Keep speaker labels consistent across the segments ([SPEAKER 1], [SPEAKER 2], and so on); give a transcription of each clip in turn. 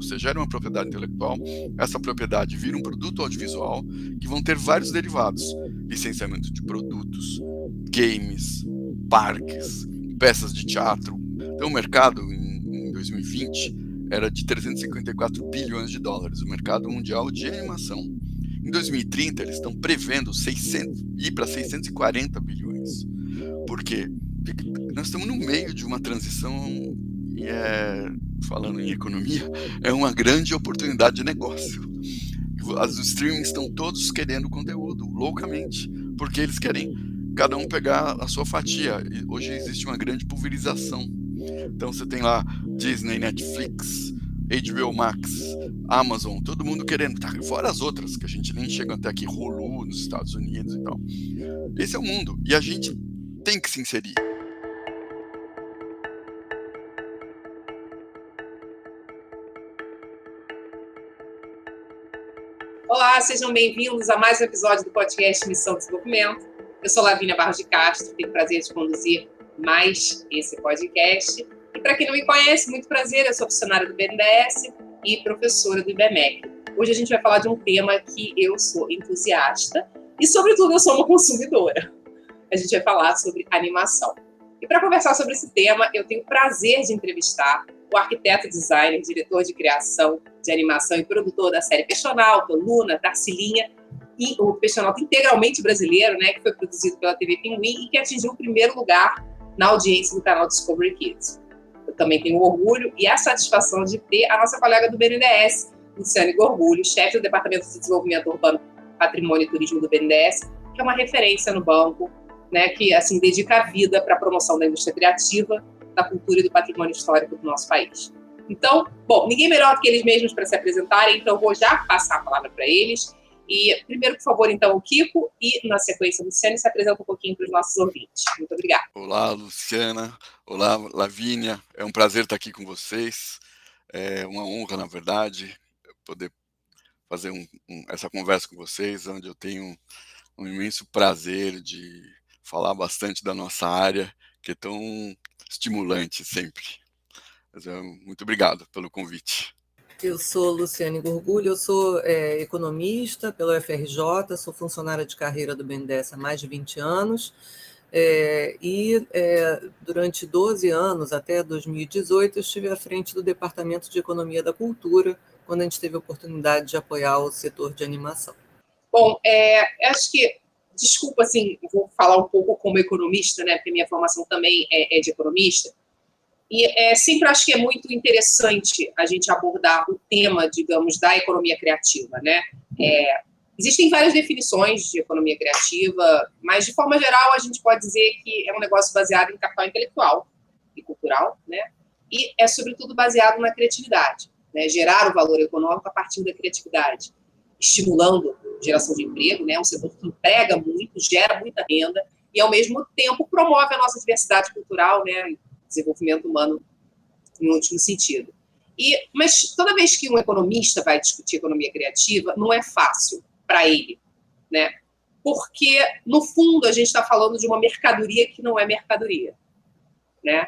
[SPEAKER 1] Você gera uma propriedade intelectual, essa propriedade vira um produto audiovisual que vão ter vários derivados: licenciamento de produtos, games, parques, peças de teatro. Então o mercado em 2020 era de 354 bilhões de dólares, o mercado mundial de animação. Em 2030 eles estão prevendo ir para 640 bilhões. Por quê? Porque nós estamos no meio de uma transição e falando em economia, é uma grande oportunidade de negócio. Os streamings estão todos querendo conteúdo, loucamente, porque eles querem cada um pegar a sua fatia. E hoje existe uma grande pulverização. Então você tem lá Disney, Netflix, HBO Max, Amazon, todo mundo querendo, fora as outras, que a gente nem chega até aqui, Hulu nos Estados Unidos e tal. Esse é o mundo, e a gente tem que se inserir.
[SPEAKER 2] Olá, sejam bem-vindos a mais um episódio do podcast Missão Desenvolvimento. Eu sou Lavínia Barros de Castro, tenho o prazer de conduzir mais esse podcast. E para quem não me conhece, muito prazer, eu sou funcionária do BNDES e professora do IBMEC. Hoje a gente vai falar de um tema que eu sou entusiasta e, sobretudo, eu sou uma consumidora. A gente vai falar sobre animação. E para conversar sobre esse tema, eu tenho o prazer de entrevistar o arquiteto, designer, diretor de criação de animação e produtor da série Peixonauta, Luna, Darcilinha, e o Peixonauta integralmente brasileiro, né, que foi produzido pela TV Pinguim e que atingiu o primeiro lugar na audiência do canal Discovery Kids. Eu também tenho o orgulho e a satisfação de ter a nossa colega do BNDES, Luciane Gorgulho, chefe do Departamento de Desenvolvimento Urbano, Patrimônio e Turismo do BNDES, que é uma referência no banco, né, que assim dedica a vida para a promoção da indústria criativa, da cultura e do patrimônio histórico do nosso país. Então, bom, ninguém melhor do que eles mesmos para se apresentarem, então vou já passar a palavra para eles. E primeiro, por favor, então, o Kiko e, na sequência, o Luciano, se apresenta um pouquinho para os nossos ouvintes. Muito obrigada.
[SPEAKER 1] Olá, Luciana. Olá, Lavínia. É um prazer estar aqui com vocês. É uma honra, na verdade, poder fazer essa conversa com vocês, onde eu tenho um imenso prazer de falar bastante da nossa área, que é tão estimulante sempre. Muito obrigado pelo convite.
[SPEAKER 3] Eu sou Luciane Gorgulho, eu sou economista pela UFRJ, sou funcionária de carreira do BNDES há mais de 20 anos, durante 12 anos, até 2018, eu estive à frente do Departamento de Economia da Cultura, quando a gente teve a oportunidade de apoiar o setor de animação.
[SPEAKER 2] Bom, acho que, desculpa, assim, vou falar um pouco como economista, né, porque minha formação também é de economista, e sempre acho que é muito interessante a gente abordar o tema, digamos, da economia criativa, né? Existem várias definições de economia criativa, mas, de forma geral, a gente pode dizer que é um negócio baseado em capital intelectual e cultural, né? E é, sobretudo, baseado na criatividade, né? Gerar o valor econômico a partir da criatividade, estimulando geração de emprego, né? Um setor que emprega muito, gera muita renda e, ao mesmo tempo, promove a nossa diversidade cultural, né? Desenvolvimento humano em último sentido. Mas toda vez que um economista vai discutir economia criativa, não é fácil para ele, né? Porque, no fundo, a gente está falando de uma mercadoria que não é mercadoria, né?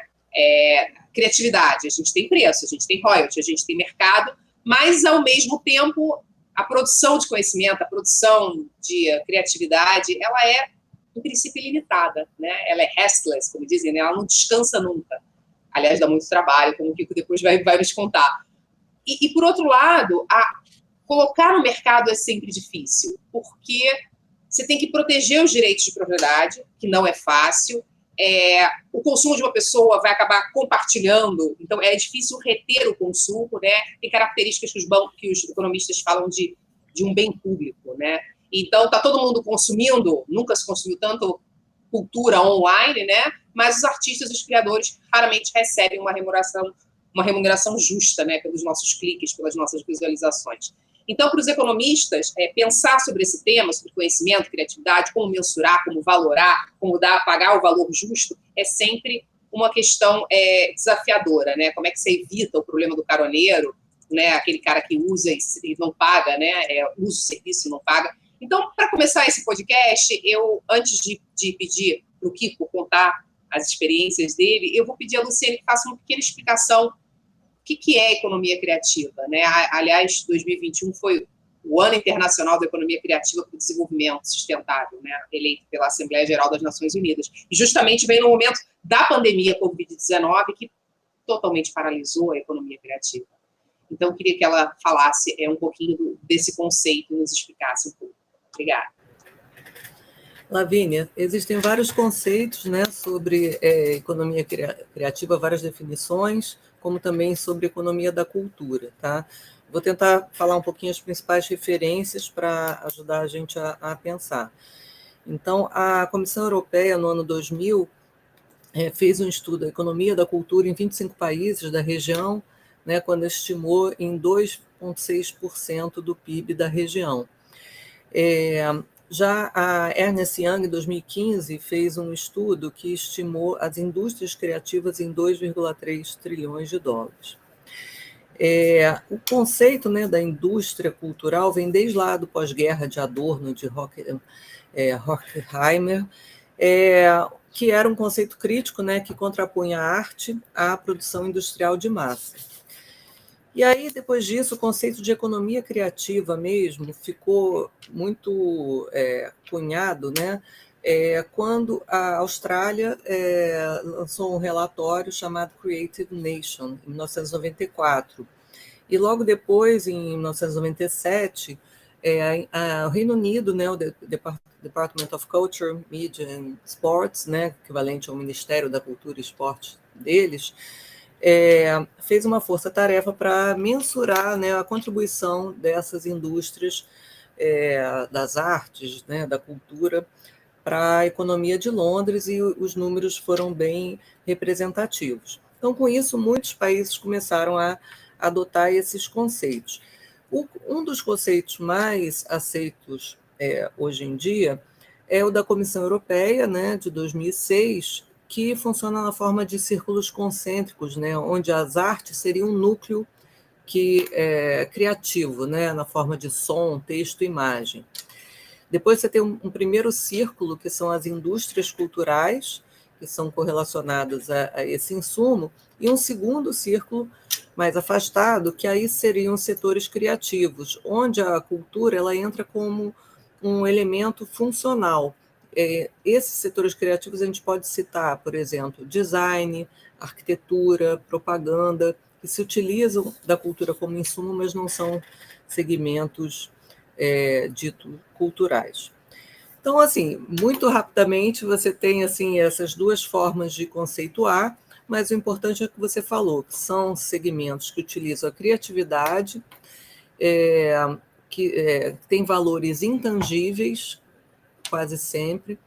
[SPEAKER 2] Criatividade, a gente tem preço, a gente tem royalty, a gente tem mercado, mas, ao mesmo tempo, a produção de conhecimento, a produção de criatividade, ela é, em princípio, ilimitada, né? Ela é restless, como dizem, né? Ela não descansa nunca. Aliás, dá muito trabalho, como o Kiko depois vai nos contar. E por outro lado, colocar no mercado é sempre difícil, porque você tem que proteger os direitos de propriedade, que não é fácil. O consumo de uma pessoa vai acabar compartilhando, então é difícil reter o consumo, né? Tem características que os economistas falam de um bem público, né? Então, está todo mundo consumindo, nunca se consumiu tanto cultura online, né? Mas os artistas e os criadores raramente recebem uma remuneração justa, né? Pelos nossos cliques, pelas nossas visualizações. Então, para os economistas, pensar sobre esse tema, sobre conhecimento, criatividade, como mensurar, como valorar, como pagar o valor justo, é sempre uma questão desafiadora, né? Como é que você evita o problema do caroneiro, né? Aquele cara que usa e não paga, né? Usa o serviço e não paga. Então, para começar esse podcast, antes de pedir para o Kiko contar as experiências dele, eu vou pedir a Luciane que faça uma pequena explicação que é economia criativa, né? Aliás, 2021 foi o Ano Internacional da Economia Criativa para o Desenvolvimento Sustentável, né? Eleito pela Assembleia Geral das Nações Unidas. E justamente vem no momento da pandemia Covid-19, que totalmente paralisou a economia criativa. Então, eu queria que ela falasse um pouquinho desse conceito, nos explicasse um pouco. Obrigada.
[SPEAKER 3] Lavínia, existem vários conceitos, né, sobre economia criativa, várias definições, como também sobre economia da cultura, tá? Vou tentar falar um pouquinho as principais referências para ajudar a gente a pensar. Então, a Comissão Europeia, no ano 2000, fez um estudo da economia da cultura em 25 países da região, né, quando estimou em 2,6% do PIB da região. Já a Ernst Young, em 2015, fez um estudo que estimou as indústrias criativas em 2,3 trilhões de dólares. O conceito, né, da indústria cultural vem desde lá do pós-guerra de Adorno, de Horkheimer, que era um conceito crítico, né, que contrapunha a arte à produção industrial de massa. E aí, depois disso, o conceito de economia criativa mesmo ficou muito cunhado, né, quando a Austrália lançou um relatório chamado Creative Nation, em 1994. E logo depois, em 1997, o Reino Unido, né, o Department of Culture, Media and Sports, né, equivalente ao Ministério da Cultura e Esporte deles, fez uma força-tarefa para mensurar, né, a contribuição dessas indústrias das artes, né, da cultura, para a economia de Londres, e os números foram bem representativos. Então, com isso, muitos países começaram a adotar esses conceitos. Um dos conceitos mais aceitos hoje em dia é o da Comissão Europeia, né, de 2006, que funciona na forma de círculos concêntricos, né, onde as artes seriam um núcleo criativo, né, na forma de som, texto e imagem. Depois você tem um primeiro círculo, que são as indústrias culturais, que são correlacionadas a esse insumo, e um segundo círculo mais afastado, que aí seriam setores criativos, onde a cultura ela entra como um elemento funcional. Esses setores criativos a gente pode citar, por exemplo, design, arquitetura, propaganda, que se utilizam da cultura como insumo, mas não são segmentos dito culturais. Então, assim, muito rapidamente você tem assim essas duas formas de conceituar, mas o importante é o que você falou, que são segmentos que utilizam a criatividade, que tem valores intangíveis, quase sempre,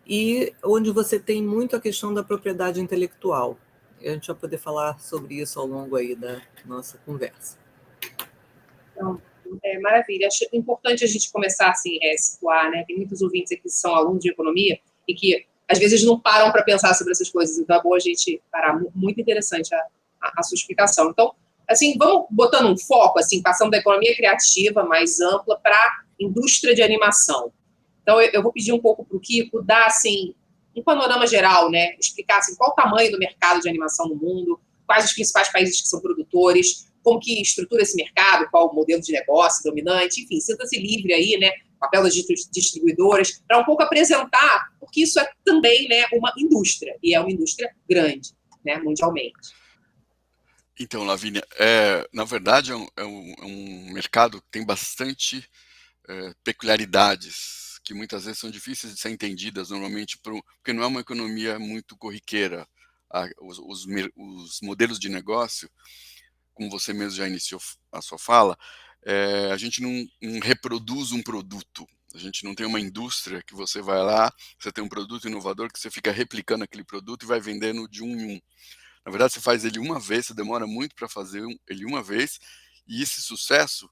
[SPEAKER 3] e onde você tem muito a questão da propriedade intelectual. A gente vai poder falar sobre isso ao longo aí da nossa conversa.
[SPEAKER 2] Então, maravilha. Acho importante a gente começar assim, a situar, né? Tem muitos ouvintes aqui que são alunos de economia e que, às vezes, não param para pensar sobre essas coisas. Então, é bom a gente parar. Muito interessante a sua explicação. Então, assim, vamos botando um foco, assim, passando da economia criativa mais ampla para a indústria de animação. Então, eu vou pedir um pouco para o Kiko dar, assim, um panorama geral, né? Explicar, assim, qual o tamanho do mercado de animação no mundo, quais os principais países que são produtores, como que estrutura esse mercado, qual o modelo de negócio dominante, enfim, sinta-se livre aí, né, papel das distribuidoras, para um pouco apresentar, porque isso é também, né, uma indústria, e é uma indústria grande, né, mundialmente.
[SPEAKER 1] Então, Lavínia, na verdade é um mercado que tem bastante peculiaridades, que muitas vezes são difíceis de ser entendidas normalmente, porque não é uma economia muito corriqueira. Os modelos de negócio, como você mesmo já iniciou a sua fala, a gente não reproduz um produto. A gente não tem uma indústria que você vai lá, você tem um produto inovador que você fica replicando aquele produto e vai vendendo de um em um. Na verdade, você faz ele uma vez, você demora muito para fazer ele uma vez, e esse sucesso,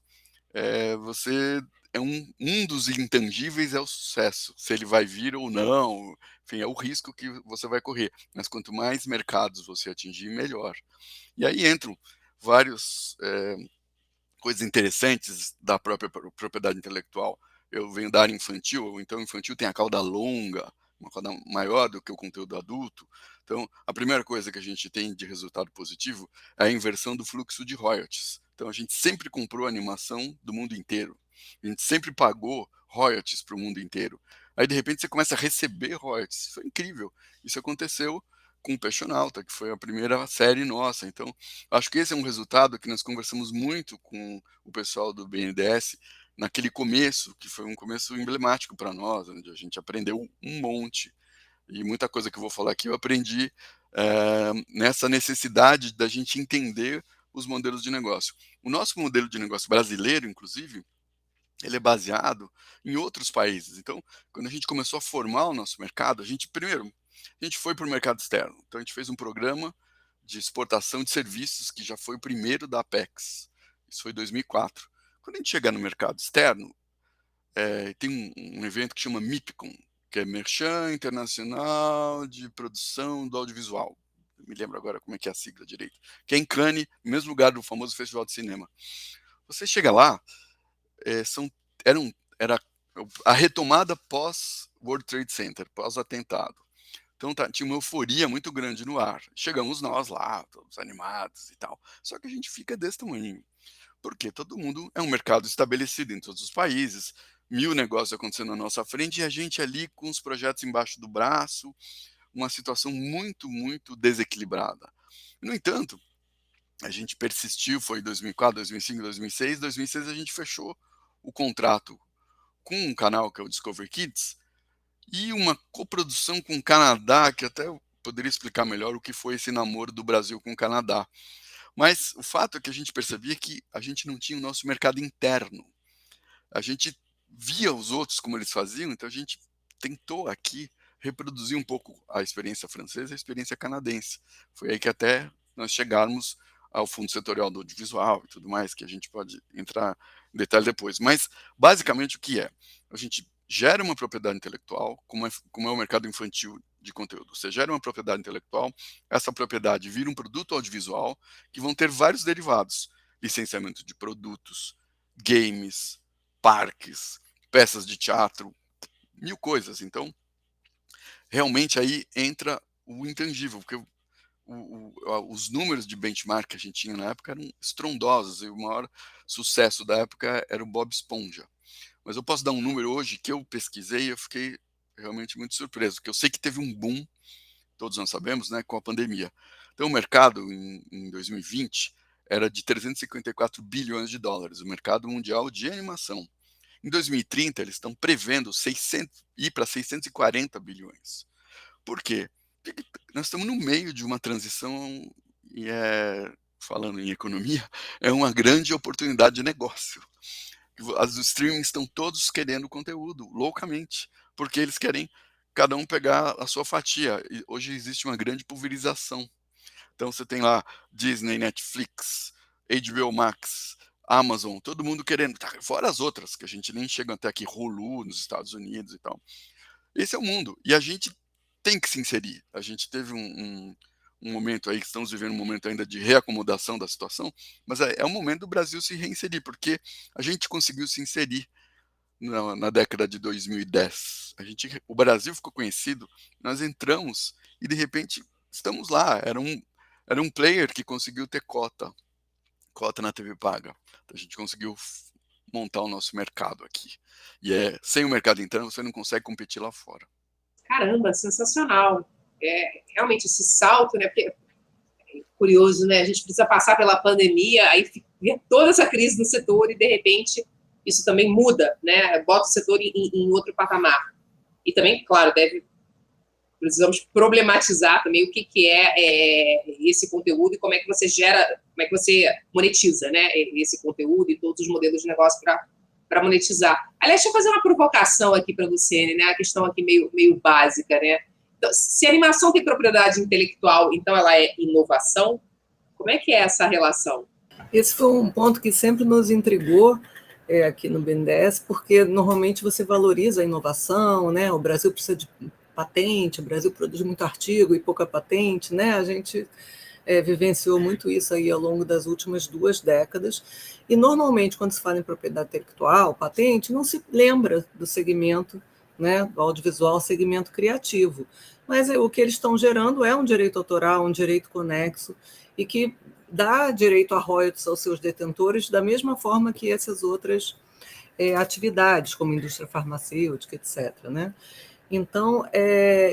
[SPEAKER 1] você um dos intangíveis é o sucesso, se ele vai vir ou não, enfim, é o risco que você vai correr. Mas quanto mais mercados você atingir, melhor. E aí entram várias coisas interessantes da própria propriedade intelectual. Eu venho da área infantil, então o infantil tem a cauda longa, uma cauda maior do que o conteúdo adulto, Então, a primeira coisa que a gente tem de resultado positivo é a inversão do fluxo de royalties. Então, a gente sempre comprou animação do mundo inteiro. A gente sempre pagou royalties para o mundo inteiro. Aí, de repente, você começa a receber royalties. Isso é incrível. Isso aconteceu com o Peixonauta, que foi a primeira série nossa. Então, acho que esse é um resultado que nós conversamos muito com o pessoal do BNDES naquele começo, que foi um começo emblemático para nós, onde a gente aprendeu um monte. E muita coisa que eu vou falar aqui eu aprendi nessa necessidade da gente entender os modelos de negócio. O nosso modelo de negócio brasileiro, inclusive, ele é baseado em outros países. Então, quando a gente começou a formar o nosso mercado, a gente foi para o mercado externo. Então, a gente fez um programa de exportação de serviços que já foi o primeiro da Apex. Isso foi em 2004. Quando a gente chegar no mercado externo, tem um evento que chama MIPCOM, que é Merchan Internacional de Produção do Audiovisual. Eu me lembro agora como é que é a sigla direito. Que é em Cannes, no mesmo lugar do famoso Festival de Cinema. Você chega lá, era a retomada pós World Trade Center, pós atentado. Então tinha uma euforia muito grande no ar. Chegamos nós lá, todos animados e tal. Só que a gente fica desse tamanho. Porque todo mundo é um mercado estabelecido em todos os países, 1000 negócios acontecendo na nossa frente e a gente ali com os projetos embaixo do braço, uma situação muito, muito desequilibrada. No entanto, a gente persistiu, foi 2004, 2005, 2006. 2006 a gente fechou o contrato com um canal que é o Discovery Kids e uma coprodução com o Canadá, que até eu poderia explicar melhor o que foi esse namoro do Brasil com o Canadá. Mas o fato é que a gente percebia que a gente não tinha o nosso mercado interno. A gente via os outros como eles faziam, então a gente tentou aqui reproduzir um pouco a experiência francesa e a experiência canadense. Foi aí que até nós chegarmos ao Fundo Setorial do Audiovisual e tudo mais, que a gente pode entrar em detalhe depois. Mas, basicamente, o que é? A gente gera uma propriedade intelectual, como é o mercado infantil de conteúdo. Você gera uma propriedade intelectual, essa propriedade vira um produto audiovisual que vão ter vários derivados. Licenciamento de produtos, games, parques, peças de teatro, 1000 coisas. Então, realmente aí entra o intangível, porque os números de benchmark que a gente tinha na época eram estrondosos, e o maior sucesso da época era o Bob Esponja. Mas eu posso dar um número hoje que eu pesquisei e eu fiquei realmente muito surpreso, porque eu sei que teve um boom, todos nós sabemos, né, com a pandemia. Então o mercado em 2020 era de 354 bilhões de dólares, o mercado mundial de animação. Em 2030 eles estão prevendo ir para 640 bilhões. Por quê? Porque nós estamos no meio de uma transição e falando em economia, é uma grande oportunidade de negócio. Os streamings estão todos querendo conteúdo, loucamente, porque eles querem cada um pegar a sua fatia. E hoje existe uma grande pulverização. Então você tem lá Disney, Netflix, HBO Max, Amazon, todo mundo querendo, fora as outras, que a gente nem chega até aqui, Hulu nos Estados Unidos e tal. Esse é o mundo, e a gente tem que se inserir. A gente teve um momento aí, que estamos vivendo um momento ainda de reacomodação da situação, mas é o momento do Brasil se reinserir, porque a gente conseguiu se inserir na década de 2010. O Brasil ficou conhecido, nós entramos e de repente estamos lá. Era um player que conseguiu ter cota na TV paga. Então, a gente conseguiu montar o nosso mercado aqui. E sem o mercado interno você não consegue competir lá fora.
[SPEAKER 2] Caramba, sensacional. Realmente esse salto, né? Porque é curioso, né? A gente precisa passar pela pandemia, aí vê toda essa crise no setor e de repente isso também muda, né? Bota o setor em outro patamar. E também, claro, precisamos problematizar também o que é esse conteúdo e como é que você gera, como é que você monetiza, né? Esse conteúdo e todos os modelos de negócio para monetizar. Aliás, deixa eu fazer uma provocação aqui para a Luciene, né? A questão aqui meio básica, né? Então, se a animação tem propriedade intelectual, então ela é inovação? Como é que é essa relação?
[SPEAKER 3] Esse foi um ponto que sempre nos intrigou aqui no BNDES, porque normalmente você valoriza a inovação, né? O Brasil precisa de patente, o Brasil produz muito artigo e pouca patente, né? A gente vivenciou muito isso aí ao longo das últimas 2 décadas, e normalmente quando se fala em propriedade intelectual, patente, não se lembra do segmento né, do audiovisual segmento criativo. Mas o que eles estão gerando é um direito autoral, um direito conexo, e que dá direito a royalties aos seus detentores da mesma forma que essas outras atividades, como indústria farmacêutica, etc., né? Então,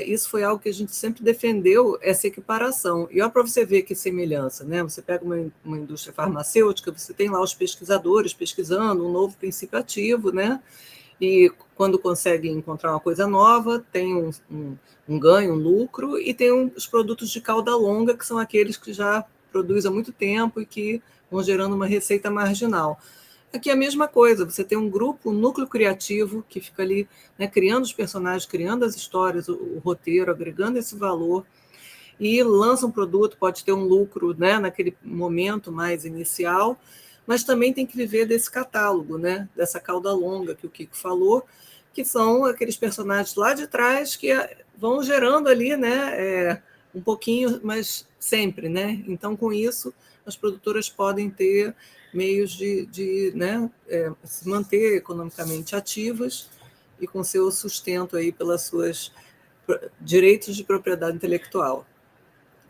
[SPEAKER 3] isso foi algo que a gente sempre defendeu, essa equiparação. E olha para você ver que semelhança, né? Você pega uma indústria farmacêutica, você tem lá os pesquisadores pesquisando um novo princípio ativo, né? E quando consegue encontrar uma coisa nova, tem um ganho, um lucro, e tem os produtos de cauda longa, que são aqueles que já produzem há muito tempo e que vão gerando uma receita marginal. Aqui é a mesma coisa, você tem um grupo, um núcleo criativo que fica ali, né, criando os personagens, criando as histórias, o roteiro, agregando esse valor, e lança um produto, pode ter um lucro, né, naquele momento mais inicial, mas também tem que viver desse catálogo, né, dessa cauda longa que o Kiko falou, que são aqueles personagens lá de trás que vão gerando ali, né, um pouquinho, mas sempre, né? Então, com isso, as produtoras podem ter meios de né, se manter economicamente ativas e com seu sustento aí pelas suas direitos de propriedade intelectual,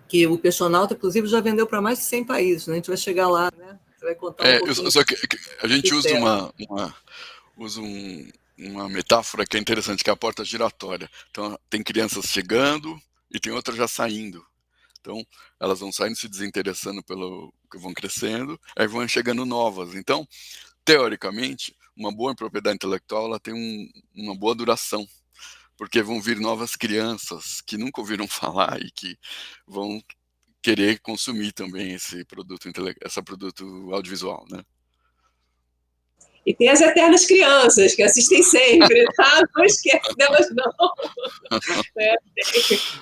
[SPEAKER 3] que o Peixonauta, inclusive, já vendeu para mais de 100 países, né? A gente vai chegar lá, né? Você vai contar um pouquinho.
[SPEAKER 1] Só que a gente usa uma metáfora que é interessante, que é a porta giratória. Então, tem crianças chegando e tem outras já saindo. Então, elas vão saindo, se desinteressando pelo que vão crescendo, aí vão chegando novas. Então, teoricamente, uma boa propriedade intelectual ela tem uma boa duração, porque vão vir novas crianças que nunca ouviram falar e que vão querer consumir também esse produto audiovisual, né?
[SPEAKER 2] E tem as eternas crianças que assistem sempre, tá? Não esquece delas, não. Né?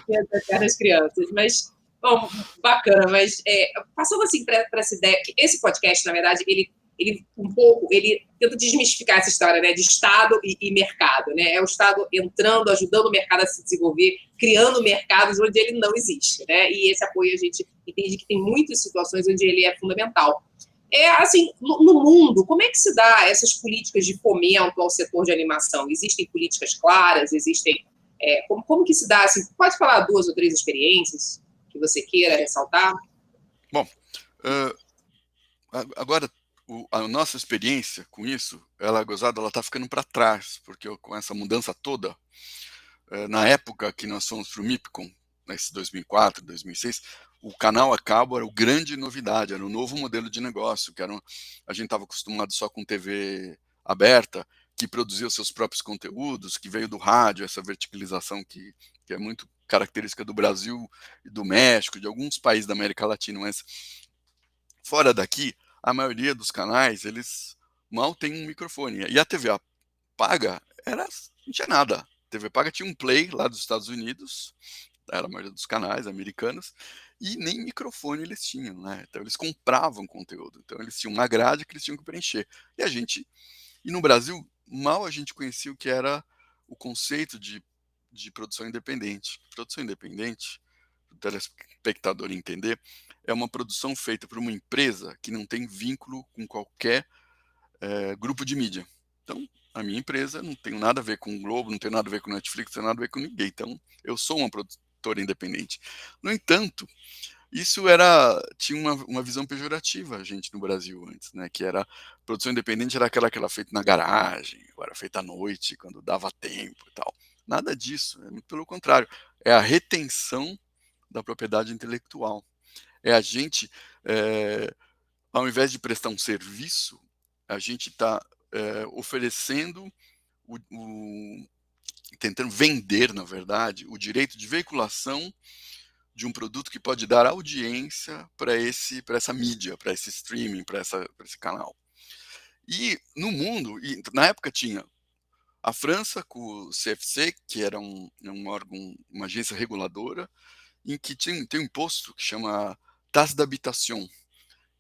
[SPEAKER 2] Tem as eternas crianças. Mas, bom, bacana. Mas, passando assim para essa ideia, que esse podcast, na verdade, ele um pouco, ele tenta desmistificar essa história, né, de Estado e mercado, né? É o Estado entrando, ajudando o mercado a se desenvolver, criando mercados onde ele não existe, né? E esse apoio a gente entende que tem muitas situações onde ele é fundamental. Assim, no mundo, como é que se dá essas políticas de fomento ao setor de animação? Existem políticas claras? Existem... como que se dá? Assim, pode falar 2 ou 3 experiências que você queira ressaltar?
[SPEAKER 1] Bom, agora, a nossa experiência com isso, ela está ficando para trás, porque com essa mudança toda, na época que nós fomos para o MIPCOM, nesse 2004, 2006, o canal a cabo era a grande novidade, era um novo modelo de negócio, a gente estava acostumado só com TV aberta, que produzia os seus próprios conteúdos, que veio do rádio, essa verticalização que é muito característica do Brasil e do México, de alguns países da América Latina, mas fora daqui, a maioria dos canais, eles mal tem um microfone. E a TV paga, não tinha nada. A TV paga tinha um play lá dos Estados Unidos, era a maioria dos canais americanos, e nem microfone eles tinham, né? Então eles compravam conteúdo. Então eles tinham uma grade que eles tinham que preencher. E no Brasil, mal a gente conhecia o que era o conceito de produção independente. Produção independente, para o telespectador entender, é uma produção feita por uma empresa que não tem vínculo com qualquer grupo de mídia. Então, a minha empresa não tem nada a ver com o Globo, não tem nada a ver com o Netflix, não tem nada a ver com ninguém. Então, eu sou uma produtora independente. No entanto, isso tinha uma visão pejorativa a gente no Brasil antes, né? Que era produção independente era aquela que era feita na garagem, ou era feita à noite, quando dava tempo e tal. Nada disso, muito pelo contrário. É a retenção da propriedade intelectual. É a gente, ao invés de prestar um serviço, a gente está oferecendo, tentando vender, na verdade, o direito de veiculação de um produto que pode dar audiência para essa mídia, para esse streaming, para esse canal. E no mundo, na época tinha a França com o CFC, que era um órgão, uma agência reguladora, em que tem um imposto que chama taxa d'habitation,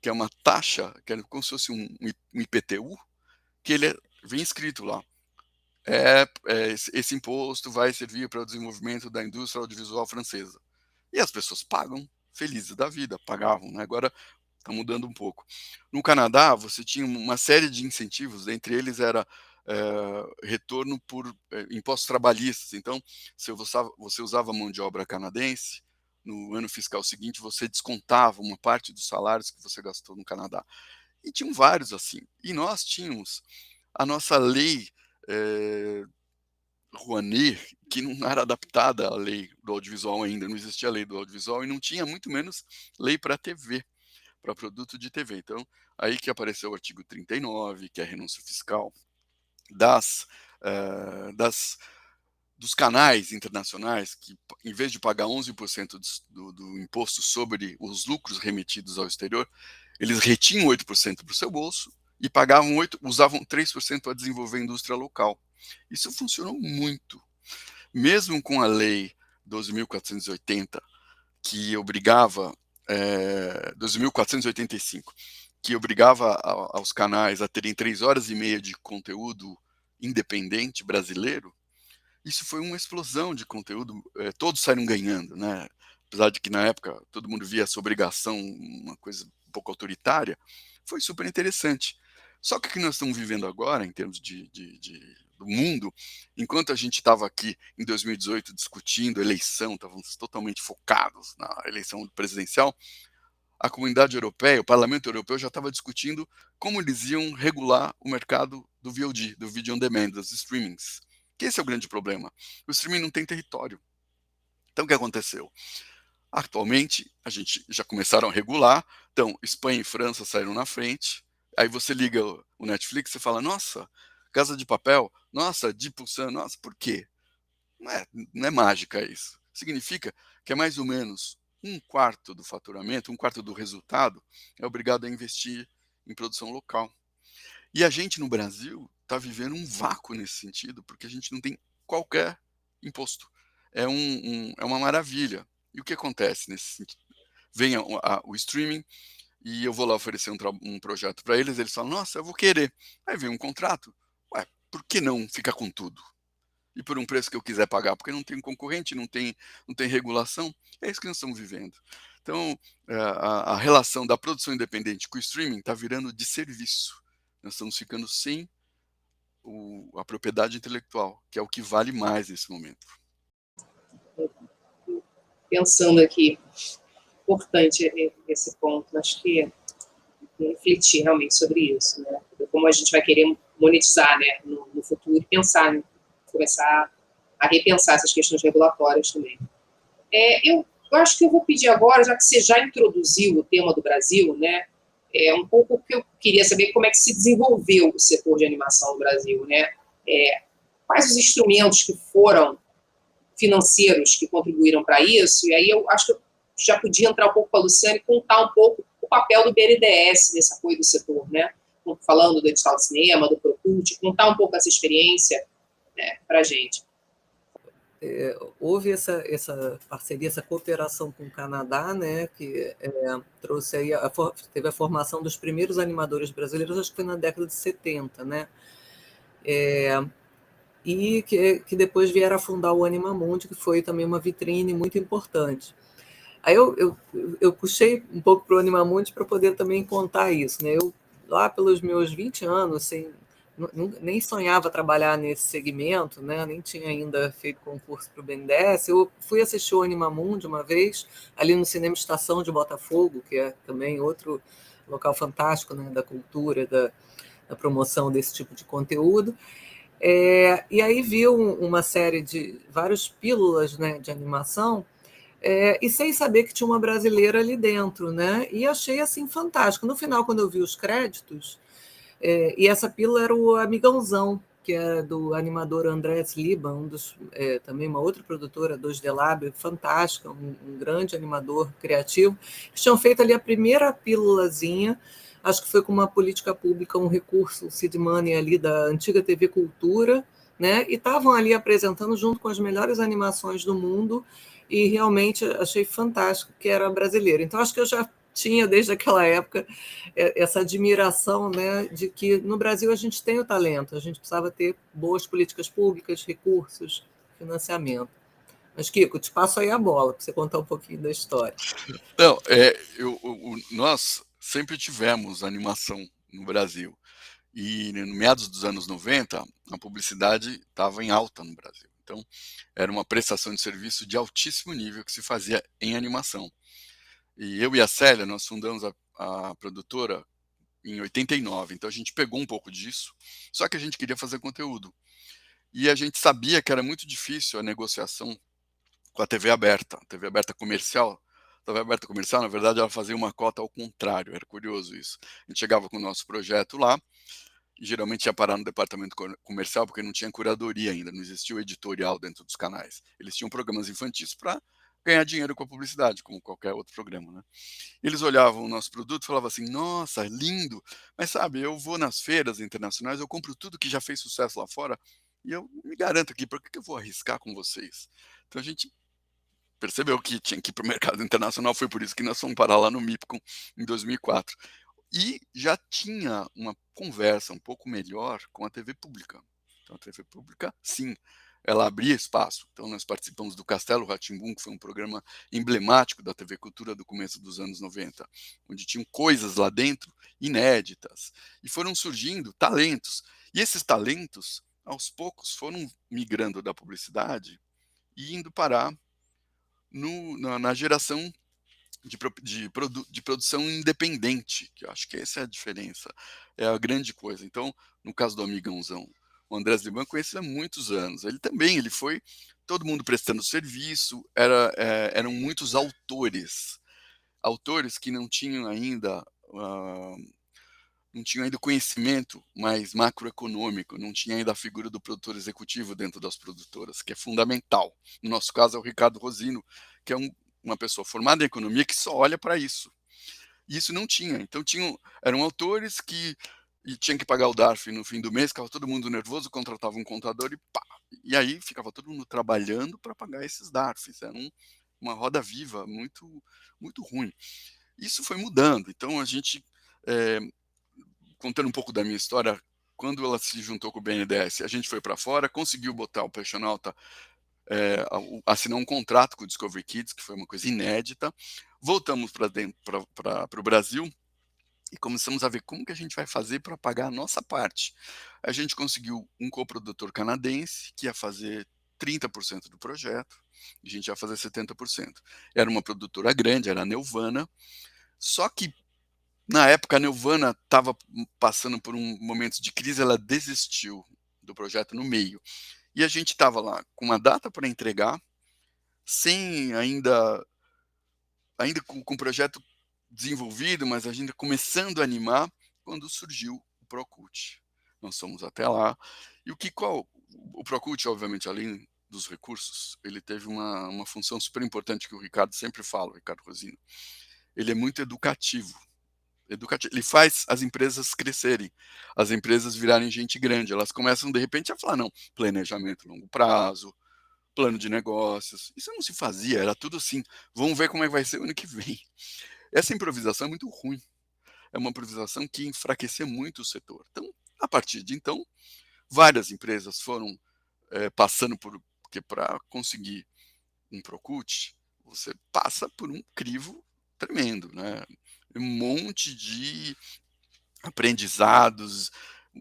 [SPEAKER 1] que é uma taxa, que é como se fosse um IPTU, que vem escrito lá. Esse imposto vai servir para o desenvolvimento da indústria audiovisual francesa. E as pessoas pagam, felizes da vida, pagavam, né? Agora está mudando um pouco. No Canadá, você tinha uma série de incentivos, dentre eles era retorno por impostos trabalhistas. Então, se você usava mão de obra canadense, no ano fiscal seguinte você descontava uma parte dos salários que você gastou no Canadá. E tinham vários assim. E nós tínhamos a nossa lei Rouanet, que não era adaptada à lei do audiovisual ainda, não existia a lei do audiovisual e não tinha muito menos lei para TV, para produto de TV. Então, aí que apareceu o artigo 39, que é a renúncia fiscal das, dos canais internacionais, que em vez de pagar 11% do imposto sobre os lucros remetidos ao exterior, eles retinham 8% para o seu bolso e pagavam usavam 3% para desenvolver a indústria local. Isso funcionou muito. Mesmo com a lei 12.480, que obrigava, 12.485, que obrigava aos canais a terem 3 horas e meia de conteúdo independente brasileiro, isso foi uma explosão de conteúdo, todos saíram ganhando, né? Apesar de que na época todo mundo via essa obrigação, uma coisa um pouco autoritária, foi super interessante. Só que o que nós estamos vivendo agora, em termos do mundo, enquanto a gente estava aqui em 2018 discutindo eleição, estávamos totalmente focados na eleição presidencial, a comunidade europeia, o Parlamento Europeu já estava discutindo como eles iam regular o mercado do VOD, do Video On Demand, dos streamings. Que esse é o grande problema. O streaming não tem território. Então, o que aconteceu? Atualmente, a gente já começaram a regular. Então, Espanha e França saíram na frente. Aí você liga o Netflix e fala, nossa, Casa de Papel, nossa, Deep Sun, nossa, por quê? Não é mágica isso. Significa que é mais ou menos 1/4 do faturamento, 1/4 do resultado é obrigado a investir em produção local. E a gente no Brasil está vivendo um vácuo nesse sentido, porque a gente não tem qualquer imposto. É uma maravilha. E o que acontece nesse sentido? Vem o streaming e eu vou lá oferecer um projeto para eles, eles falam, nossa, eu vou querer. Aí vem um contrato. Ué, por que não ficar com tudo? E por um preço que eu quiser pagar, porque não tem concorrente, não tem regulação. É isso que nós estamos vivendo. Então, a relação da produção independente com o streaming está virando de serviço. Nós estamos ficando sem a propriedade intelectual, que é o que vale mais nesse momento.
[SPEAKER 2] Pensando aqui, importante esse ponto, acho que refletir realmente sobre isso, né? Como a gente vai querer monetizar, né, no futuro e pensar, começar a repensar essas questões regulatórias também. Eu acho que eu vou pedir agora, já que você já introduziu o tema do Brasil, né, um pouco o que eu queria saber, como é que se desenvolveu o setor de animação no Brasil, né? Quais os instrumentos que foram financeiros que contribuíram para isso, e aí eu acho que eu já podia entrar um pouco com a Luciane e contar um pouco o papel do BNDES nesse apoio do setor, né? Falando do edital de cinema, do Procult, contar um pouco essa experiência, né, para a gente.
[SPEAKER 3] Houve essa parceria, essa cooperação com o Canadá, né, que trouxe aí teve a formação dos primeiros animadores brasileiros, acho que foi na década de 70, né? E que depois vieram a fundar o Animamundi, que foi também uma vitrine muito importante. Aí eu puxei um pouco para o Animamundi para poder também contar isso, né? Eu, lá pelos meus 20 anos, assim, nem sonhava trabalhar nesse segmento, né? Nem tinha ainda feito concurso para o BNDES. Eu fui assistir o Animamundi uma vez, ali no Cinema Estação de Botafogo, que é também outro local fantástico, né? Da cultura, da promoção desse tipo de conteúdo. E aí vi uma série de várias pílulas, né, de animação, e sem saber que tinha uma brasileira ali dentro, né? E achei assim fantástico. No final, quando eu vi os créditos, e essa pílula era o Amigãozão, que é do animador Andrés Liban, também uma outra produtora, 2D Lab, fantástica, um grande animador criativo, que tinham feito ali a primeira pílulazinha. Acho que foi com uma política pública, um recurso, o Seed Money ali da antiga TV Cultura, né? E estavam ali apresentando junto com as melhores animações do mundo, e realmente achei fantástico que era brasileiro. Então, acho que eu já tinha, desde aquela época, essa admiração, né, de que no Brasil a gente tem o talento, a gente precisava ter boas políticas públicas, recursos, financiamento. Mas, Kiko, te passo aí a bola para você contar um pouquinho da história.
[SPEAKER 1] Não, nós sempre tivemos animação no Brasil. E no meados dos anos 90, a publicidade estava em alta no Brasil. Então, era uma prestação de serviço de altíssimo nível que se fazia em animação. E eu e a Célia, nós fundamos a produtora em 89, então a gente pegou um pouco disso, só que a gente queria fazer conteúdo. E a gente sabia que era muito difícil a negociação com a TV aberta comercial. A TV aberta comercial, na verdade, ela fazia uma cota ao contrário, era curioso isso. A gente chegava com o nosso projeto lá, e geralmente ia parar no departamento comercial, porque não tinha curadoria ainda, não existia o editorial dentro dos canais. Eles tinham programas infantis para ganhar dinheiro com a publicidade, como qualquer outro programa, né? Eles olhavam o nosso produto e falavam assim, nossa, lindo, mas sabe, eu vou nas feiras internacionais, eu compro tudo que já fez sucesso lá fora, e eu me garanto aqui, por que eu vou arriscar com vocês? Então a gente percebeu que tinha que ir para o mercado internacional, foi por isso que nós fomos parar lá no MIPCOM em 2004. E já tinha uma conversa um pouco melhor com a TV pública. Então a TV pública, sim, ela abria espaço. Então nós participamos do Castelo Rá-Tim-Bum, que foi um programa emblemático da TV Cultura do começo dos anos 90, onde tinham coisas lá dentro inéditas, e foram surgindo talentos. E esses talentos, aos poucos, foram migrando da publicidade e indo parar na geração de produção independente, que eu acho que essa é a diferença, é a grande coisa. Então, no caso do amigãozão, o Andrés Liban conhece há muitos anos. Ele foi todo mundo prestando serviço, eram muitos autores que não tinham ainda conhecimento mais macroeconômico, não tinha ainda a figura do produtor executivo dentro das produtoras, que é fundamental. No nosso caso é o Ricardo Rosino, que é uma pessoa formada em economia que só olha para isso. E isso não tinha. Então eram autores que tinham que pagar o DARF no fim do mês, ficava todo mundo nervoso, contratava um contador e pá. E aí ficava todo mundo trabalhando para pagar esses DARFs. Era uma roda viva muito, muito ruim. Isso foi mudando. Então a gente, contando um pouco da minha história, quando ela se juntou com o BNDES, a gente foi para fora, conseguiu botar o Peixonauta, assinar um contrato com o Discovery Kids, que foi uma coisa inédita. Voltamos para o Brasil e começamos a ver como que a gente vai fazer para pagar a nossa parte. A gente conseguiu um coprodutor canadense que ia fazer 30% do projeto, e a gente ia fazer 70%. Era uma produtora grande, era a Nelvana, só que na época a Nelvana estava passando por um momento de crise, ela desistiu do projeto no meio. E a gente estava lá com uma data para entregar, sem ainda com o projeto desenvolvido, mas a gente começando a animar, quando surgiu o Procult. Nós fomos até lá. E o Procult, obviamente, além dos recursos, ele teve uma função super importante que o Ricardo sempre fala, o Ricardo Rosino. Ele é muito educativo. Ele faz as empresas crescerem, as empresas virarem gente grande. Elas começam, de repente, a falar, não, planejamento a longo prazo, plano de negócios. Isso não se fazia, era tudo assim. Vamos ver como é que vai ser o ano que vem. Essa improvisação é muito ruim. É uma improvisação que enfraquecia muito o setor. Então, a partir de então, várias empresas foram passando porque para conseguir um Procult, você passa por um crivo tremendo, né? Um monte de aprendizados,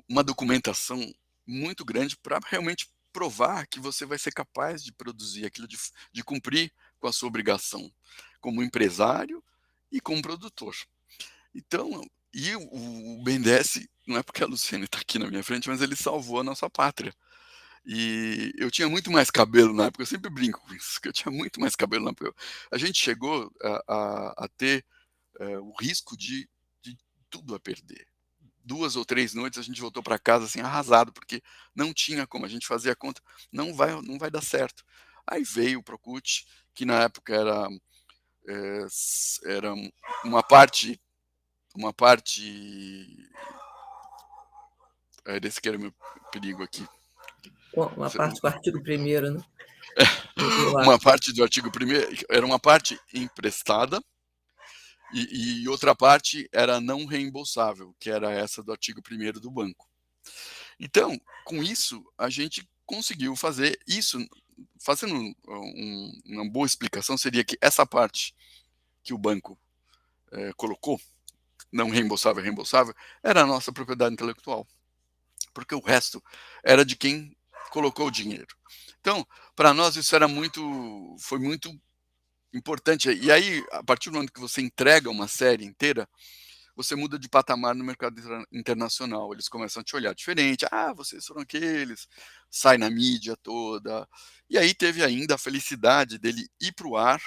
[SPEAKER 1] uma documentação muito grande para realmente provar que você vai ser capaz de produzir aquilo, de cumprir com a sua obrigação como empresário e como produtor. Então, e o BNDES, não é porque a Luciane está aqui na minha frente, mas ele salvou a nossa pátria. E eu tinha muito mais cabelo na época, eu sempre brinco com isso, que eu tinha muito mais cabelo na época. A gente chegou a ter o risco de tudo a perder. 2 ou 3 noites a gente voltou para casa assim arrasado, porque não tinha como, a gente fazia a conta, não vai dar certo. Aí veio o Procult, que na época era uma parte desse que era o meu perigo aqui.
[SPEAKER 3] Uma parte do artigo 1º, né?
[SPEAKER 1] Uma parte do artigo 1º, era uma parte emprestada, e outra parte era não reembolsável, que era essa do artigo 1º do banco. Então, com isso, a gente conseguiu fazer isso. Fazendo uma boa explicação, seria que essa parte que o banco colocou, não reembolsável, era a nossa propriedade intelectual. porque o resto era de quem colocou o dinheiro. Então, para nós isso foi muito importante. E aí, a partir do momento que você entrega uma série inteira, você muda de patamar no mercado internacional. Eles começam a te olhar diferente. Ah, vocês foram aqueles. Sai na mídia toda. E aí teve ainda a felicidade dele ir para o ar.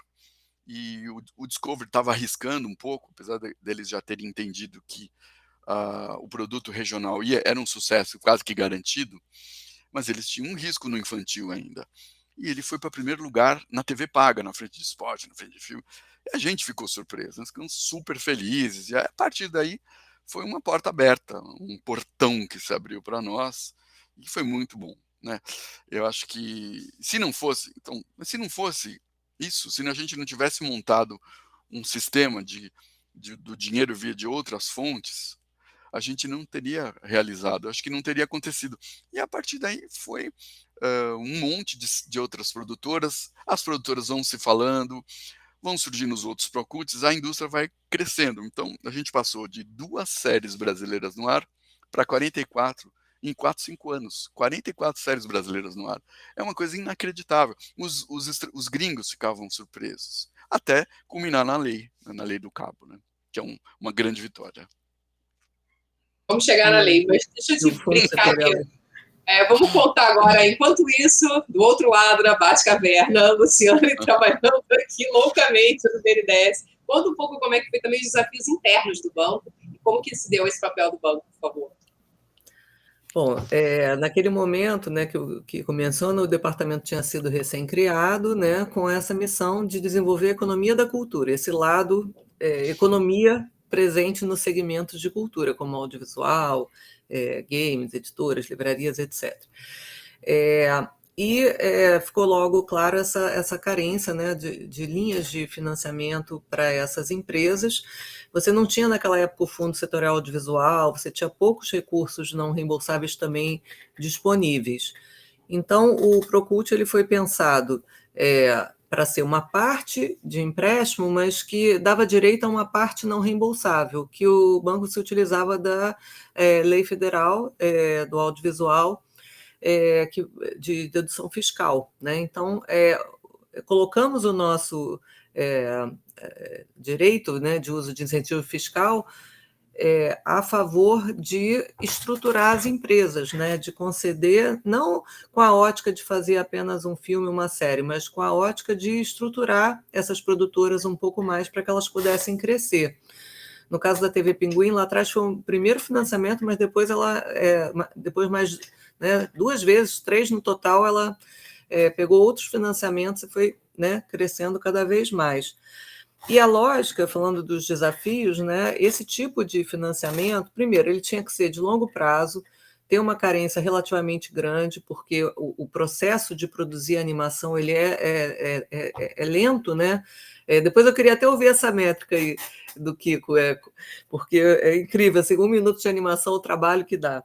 [SPEAKER 1] E o Discovery estava arriscando um pouco, apesar deles já terem entendido que o produto regional era um sucesso quase que garantido, mas eles tinham um risco no infantil ainda. E ele foi para primeiro lugar na TV paga, na frente de esporte, na frente de filme. E a gente ficou surpreso, nós ficamos super felizes. E a partir daí foi uma porta aberta, um portão que se abriu para nós, e foi muito bom, né? Eu acho que se não fosse isso, se a gente não tivesse montado um sistema do dinheiro vir de outras fontes, a gente não teria realizado, acho que não teria acontecido. E a partir daí foi um monte de outras produtoras, as produtoras vão se falando, vão surgindo os outros Procuts, a indústria vai crescendo. Então, a gente passou de 2 séries brasileiras no ar para 44 em 4, 5 anos. 44 séries brasileiras no ar. É uma coisa inacreditável. Os gringos ficavam surpresos, até culminar na lei do cabo, né? Que é uma grande vitória.
[SPEAKER 2] Vamos chegar na lei, mas deixa eu te brincar aqui. Vamos contar agora, enquanto isso, do outro lado da Batcaverna, a Luciane trabalhando aqui loucamente no BNDES. Conta um pouco como é que foi também os desafios internos do banco e como que se deu esse papel do banco, por favor.
[SPEAKER 3] Bom, naquele momento, né, que começou, o departamento tinha sido recém-criado, né, com essa missão de desenvolver a economia da cultura, esse lado economia presente nos segmentos de cultura, como audiovisual, games, editoras, livrarias, etc. Ficou logo claro essa carência, né, de linhas de financiamento para essas empresas. Você não tinha naquela época o Fundo Setorial Audiovisual, você tinha poucos recursos não reembolsáveis também disponíveis. Então, o Procult ele foi pensado para ser uma parte de empréstimo, mas que dava direito a uma parte não reembolsável, que o banco se utilizava da Lei Federal do Audiovisual, de dedução fiscal, né? Então, colocamos o nosso direito, né, de uso de incentivo fiscal a favor de estruturar as empresas, né, de conceder, não com a ótica de fazer apenas um filme, uma série, mas com a ótica de estruturar essas produtoras um pouco mais para que elas pudessem crescer. No caso da TV Pinguim, lá atrás foi o primeiro financiamento, mas depois depois mais, né, 2 vezes, 3 no total, ela pegou outros financiamentos e foi, né, crescendo cada vez mais. E a lógica, falando dos desafios, né, esse tipo de financiamento, primeiro, ele tinha que ser de longo prazo, ter uma carência relativamente grande, porque o processo de produzir animação ele é lento, né? Depois eu queria até ouvir essa métrica aí do Kiko, porque é incrível, assim, 1 minuto de animação, o trabalho que dá.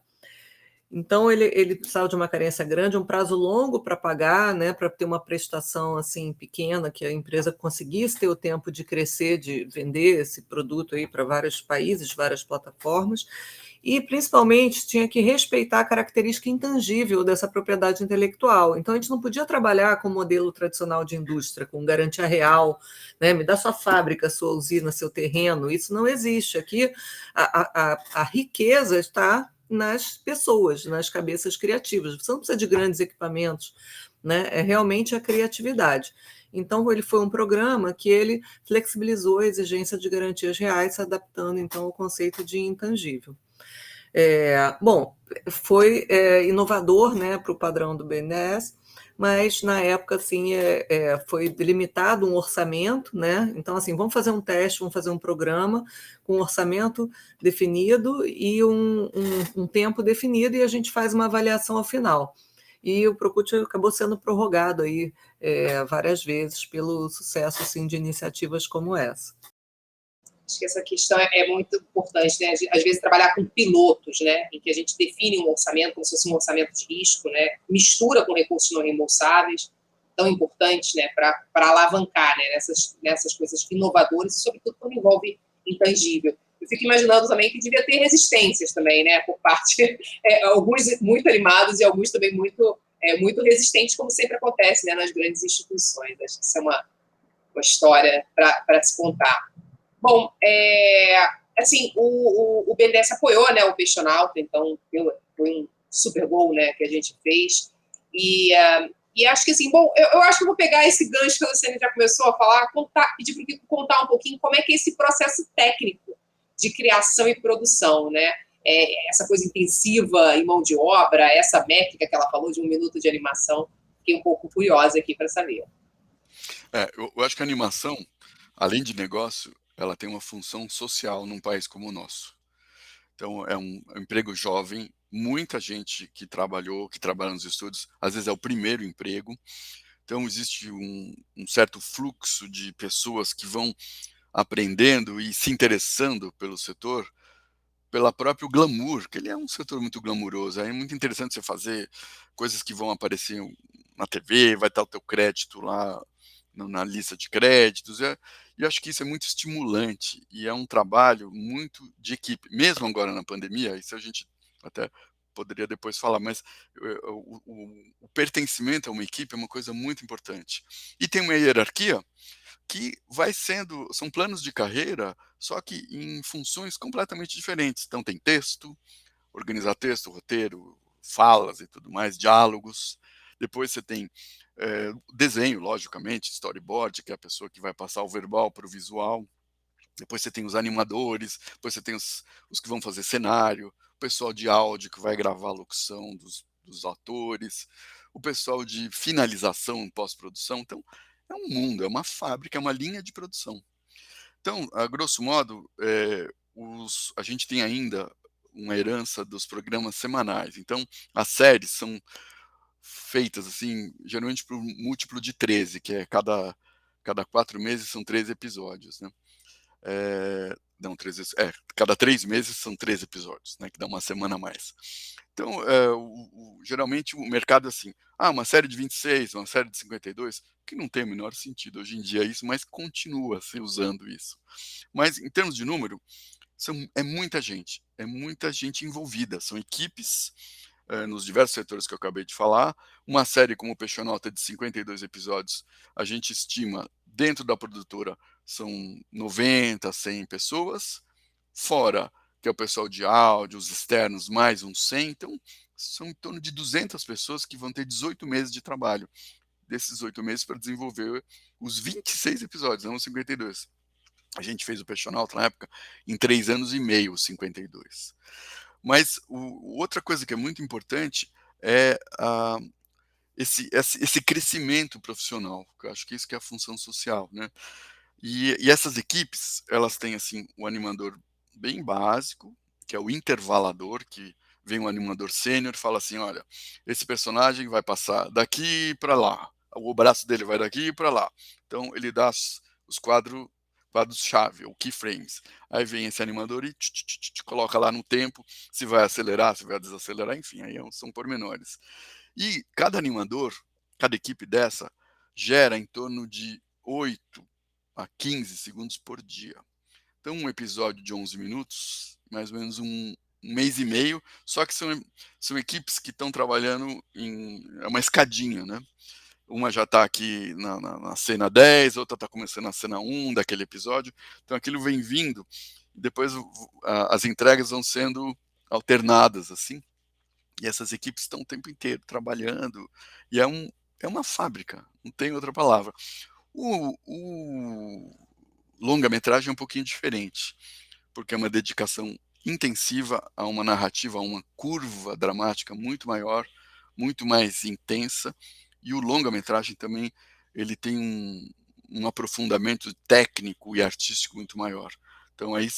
[SPEAKER 3] Então, ele precisava de uma carência grande, um prazo longo para pagar, né, para ter uma prestação assim pequena, que a empresa conseguisse ter o tempo de crescer, de vender esse produto aí para vários países, várias plataformas, e principalmente tinha que respeitar a característica intangível dessa propriedade intelectual. Então, a gente não podia trabalhar com o modelo tradicional de indústria, com garantia real, né, me dá sua fábrica, sua usina, seu terreno, isso não existe. Aqui a riqueza está nas pessoas, nas cabeças criativas. Você não precisa de grandes equipamentos, né? É realmente a criatividade. Então, ele foi um programa que ele flexibilizou a exigência de garantias reais, se adaptando, então, ao conceito de intangível. Bom, foi inovador, né, para o padrão do BNDES, mas na época assim foi delimitado um orçamento, né? Então assim, vamos fazer um teste, vamos fazer um programa com um orçamento definido e um tempo definido, e a gente faz uma avaliação ao final. E o Procult acabou sendo prorrogado aí várias vezes pelo sucesso assim, de iniciativas como essa.
[SPEAKER 2] Acho que essa questão é muito importante, né? Às vezes trabalhar com pilotos, né? Em que a gente define um orçamento como se fosse um orçamento de risco, né? Mistura com recursos não reembolsáveis, tão importantes, né? Para alavancar, né? Nessas coisas inovadoras e, sobretudo, quando envolve intangível. fico imaginando também que devia ter resistências também, né, por parte, alguns muito animados e alguns também muito resistentes, como sempre acontece, né, nas grandes instituições. Acho que isso é uma história para se contar. Bom, assim, o BNDES apoiou, né, o Peixonauta, então foi um super gol, né, que a gente fez. E acho que, assim, bom, eu acho que eu vou pegar esse gancho que a Luciane já começou a falar, pedir para o Kiko contar um pouquinho como é que é esse processo técnico de criação e produção, né? Essa coisa intensiva em mão de obra, essa métrica que ela falou de 1 minuto de animação, fiquei um pouco curiosa aqui para saber.
[SPEAKER 1] Eu acho que a animação, além de negócio, ela tem uma função social num país como o nosso. Então, é um emprego jovem, muita gente que trabalha nos estúdios, às vezes é o primeiro emprego. Então, existe um certo fluxo de pessoas que vão aprendendo e se interessando pelo setor, pela próprio glamour, que ele é um setor muito glamouroso. É muito interessante você fazer coisas que vão aparecer na TV, vai estar o teu crédito lá na lista de créditos. E eu acho que isso é muito estimulante e é um trabalho muito de equipe, mesmo agora na pandemia. Isso a gente até poderia depois falar, mas o pertencimento a uma equipe é uma coisa muito importante. E tem uma hierarquia que são planos de carreira, só que em funções completamente diferentes. Então tem organizar texto, roteiro, falas e tudo mais, diálogos. Depois você tem desenho, logicamente, storyboard, que é a pessoa que vai passar o verbal para o visual. Depois você tem os animadores, depois você tem os que vão fazer cenário, o pessoal de áudio que vai gravar a locução dos atores, o pessoal de finalização, pós-produção. Então, é um mundo, é uma fábrica, é uma linha de produção. Então, a grosso modo, a gente tem ainda uma herança dos programas semanais. Então, as séries são feitas, assim, geralmente por um múltiplo de 13, que é cada 4 meses são 13 episódios, né? Não, 13, cada 3 meses são 13 episódios, né? Que dá uma semana a mais. Então, geralmente o mercado é assim, uma série de 26, uma série de 52, que não tem o menor sentido hoje em dia isso, mas continua se usando isso. Mas em termos de número, é muita gente envolvida, são equipes nos diversos setores que eu acabei de falar. Uma série como o Peixonauta de 52 episódios, a gente estima, dentro da produtora, são 90, 100 pessoas, fora que é o pessoal de áudio, os externos, mais uns 100, então são em torno de 200 pessoas que vão ter 18 meses de trabalho, desses 8 meses para desenvolver os 26 episódios, não os 52. A gente fez o Peixonauta na época em 3 anos e meio, os 52. Mas outra coisa que é muito importante é esse crescimento profissional, que eu acho que isso que é a função social, né? E essas equipes, elas têm assim um animador bem básico, que é o intervalador, que vem um animador sênior e fala assim, olha, esse personagem vai passar daqui para lá, o braço dele vai daqui para lá. Então ele dá os quadros-chave, ou keyframes. Aí vem esse animador e coloca lá no tempo, se vai acelerar, se vai desacelerar, enfim, aí são pormenores. E cada animador, cada equipe dessa, gera em torno de 8 a 15 segundos por dia. Então, um episódio de 11 minutos, mais ou menos um mês e meio, só que são equipes que estão trabalhando é uma escadinha, né? Uma já está aqui na cena 10, outra está começando na cena 1 daquele episódio. Então aquilo vem vindo, e depois as entregas vão sendo alternadas, assim. E essas equipes estão o tempo inteiro trabalhando, e é uma fábrica, não tem outra palavra. O longa-metragem é um pouquinho diferente, porque é uma dedicação intensiva a uma narrativa, a uma curva dramática muito maior, muito mais intensa, e o longa-metragem também ele tem um aprofundamento técnico e artístico muito maior. Então aí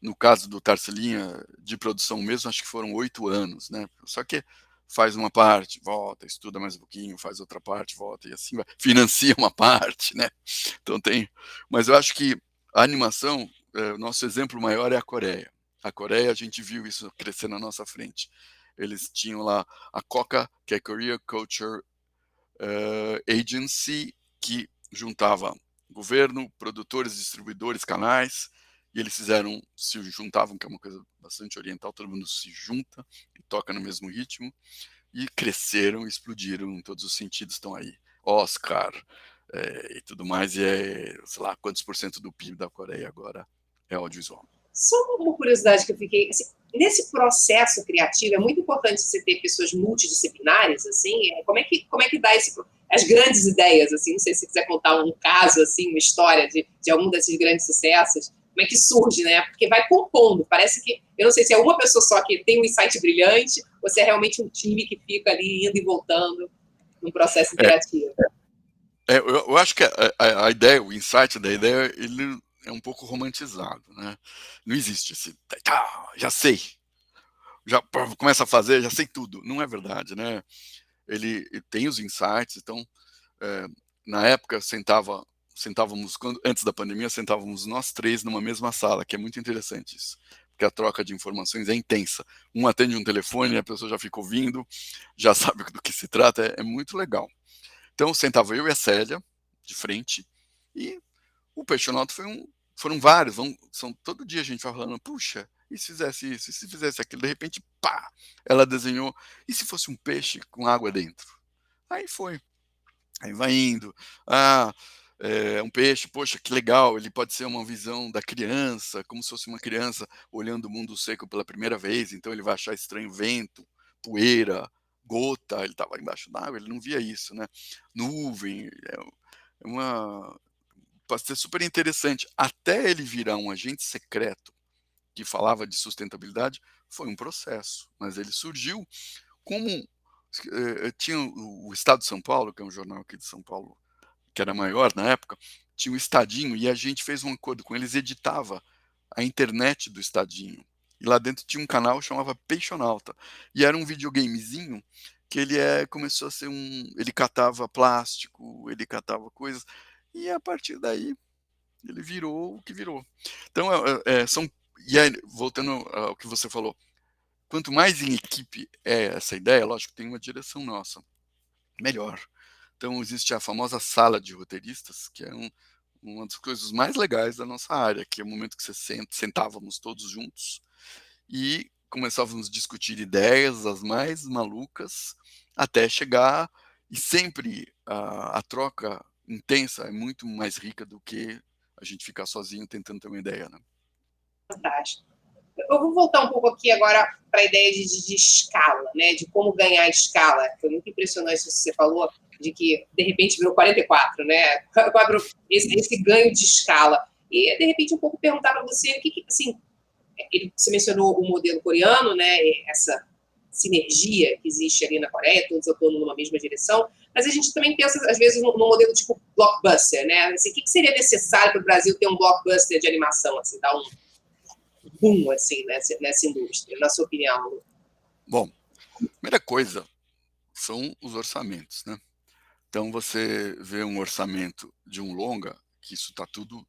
[SPEAKER 1] no caso do Tarsilinha, de produção mesmo, acho que foram 8 anos, né? Só que faz uma parte, volta, estuda mais um pouquinho, faz outra parte, volta, e assim vai. Financia uma parte, né? Então mas eu acho que a animação, o nosso exemplo maior é a Coreia. A Coreia, a gente viu isso crescer na nossa frente. Eles tinham lá a KOCA, que é Korea Culture Agency, que juntava governo, produtores, distribuidores, canais, e eles se juntavam, que é uma coisa bastante oriental, todo mundo se junta e toca no mesmo ritmo, e cresceram, explodiram em todos os sentidos, estão aí. Oscar e tudo mais, e sei lá, quantos por cento do PIB da Coreia agora é audiovisual.
[SPEAKER 2] Só uma curiosidade que eu fiquei, assim, nesse processo criativo, é muito importante você ter pessoas multidisciplinares, assim, como é que dá as grandes ideias, assim, não sei se você quiser contar um caso, assim, uma história de algum desses grandes sucessos, como é que surge, né? Porque vai compondo, parece que, eu não sei se é uma pessoa só que tem um insight brilhante, ou se é realmente um time que fica ali indo e voltando num processo criativo.
[SPEAKER 1] Eu acho que a ideia, o insight da ideia, ele é um pouco romantizado, né? Não existe esse, já sei, já começa a fazer, já sei tudo. Não é verdade, né? Ele tem os insights, então, na época sentávamos, antes da pandemia, sentávamos nós três numa mesma sala, que é muito interessante isso, porque a troca de informações é intensa. Um atende um telefone, a pessoa já fica ouvindo, já sabe do que se trata, é muito legal. Então sentava eu e a Célia de frente, e o Peixonauta foram vários, todo dia a gente vai falando, puxa, e se fizesse isso, e se fizesse aquilo, de repente, pá, ela desenhou, e se fosse um peixe com água dentro? Aí foi, aí vai indo, um peixe, poxa, que legal, ele pode ser uma visão da criança, como se fosse uma criança olhando o mundo seco pela primeira vez, então ele vai achar estranho vento, poeira, gota, ele estava embaixo d'água, ele não via isso, né? Nuvem, pode ser super interessante. Até ele virar um agente secreto que falava de sustentabilidade, foi um processo, mas ele surgiu como tinha o Estado de São Paulo, que é um jornal aqui de São Paulo, que era maior na época, tinha um Estadinho, e a gente fez um acordo com eles, editava a internet do Estadinho. E lá dentro tinha um canal que chamava Peixonauta. E era um videogamezinho que ele começou a ser ele catava plástico, ele catava coisas, e a partir daí ele virou o que virou. Então, e aí, voltando ao que você falou, quanto mais em equipe é essa ideia, lógico, tem uma direção nossa, melhor. Então, existe a famosa sala de roteiristas, que é uma das coisas mais legais da nossa área, que é o momento que sentávamos todos juntos e começávamos a discutir ideias, as mais malucas, até chegar, e sempre a troca intensa é muito mais rica do que a gente ficar sozinho tentando ter uma ideia, né?
[SPEAKER 2] Fantástico. Eu vou voltar um pouco aqui agora para a ideia de escala, né? De como ganhar escala. Foi muito impressionante isso que você falou, de que de repente virou 44, né? Esse ganho de escala. E de repente um pouco perguntar para você o que assim, você mencionou o modelo coreano, né? Essa sinergia que existe ali na Coreia, todos atuando numa mesma direção, mas a gente também pensa, às vezes, num modelo tipo blockbuster, né? Assim, o que seria necessário para o Brasil ter um blockbuster de animação, assim, dar um boom, assim, nessa indústria, na sua opinião?
[SPEAKER 1] Bom, primeira coisa são os orçamentos, né? Então, você vê um orçamento de um longa, que isso está tudo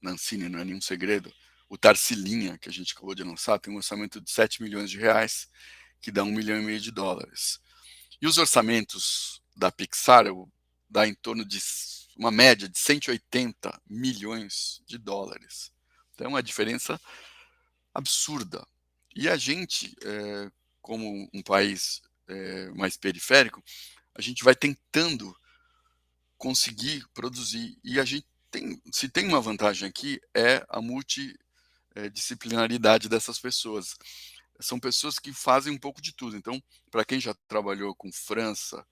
[SPEAKER 1] na Ancine, não é nenhum segredo. O Tarsilinha, que a gente acabou de lançar, tem um orçamento de 7 milhões de reais, que dá 1,5 milhão de dólares. E os orçamentos da Pixar dá em torno de uma média de 180 milhões de dólares. Então, é uma diferença absurda. E a gente, como um país mais periférico, a gente vai tentando conseguir produzir. E a gente se tem uma vantagem aqui, é a multidisciplinaridade dessas pessoas. São pessoas que fazem um pouco de tudo. Então, para quem já trabalhou com França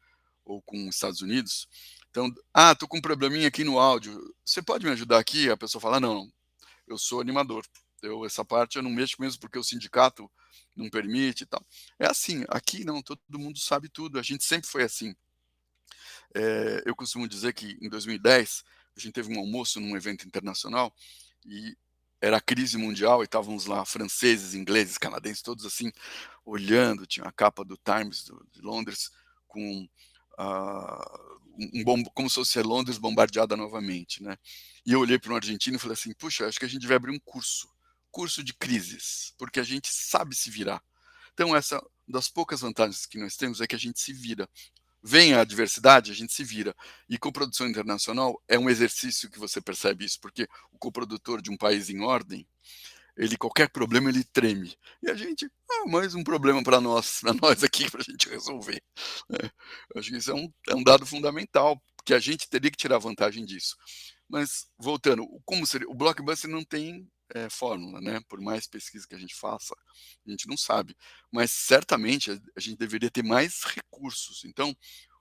[SPEAKER 1] ou com Estados Unidos, então, tô com um probleminha aqui no áudio, você pode me ajudar aqui? A pessoa fala, não, eu sou animador. Essa parte eu não mexo mesmo porque o sindicato não permite e tal. É assim, aqui não, todo mundo sabe tudo, a gente sempre foi assim. Eu costumo dizer que em 2010 a gente teve um almoço num evento internacional e era a crise mundial e estávamos lá franceses, ingleses, canadenses, todos assim, olhando, tinha a capa do Times de Londres com como se fosse Londres bombardeada novamente, né? E eu olhei para um argentino e falei assim, puxa, acho que a gente vai abrir um curso de crises, porque a gente sabe se virar. Então, essa das poucas vantagens que nós temos é que a gente se vira. vem a adversidade, a gente se vira. E coprodução internacional é um exercício que você percebe isso, porque o coprodutor de um país em ordem, qualquer problema ele treme. E a gente, mais um problema para nós aqui, para a gente resolver. Acho que isso é um dado fundamental, que a gente teria que tirar vantagem disso. Mas, voltando, como seria? O Blockbuster não tem fórmula, né? Por mais pesquisa que a gente faça, a gente não sabe. Mas, certamente, a gente deveria ter mais recursos. Então,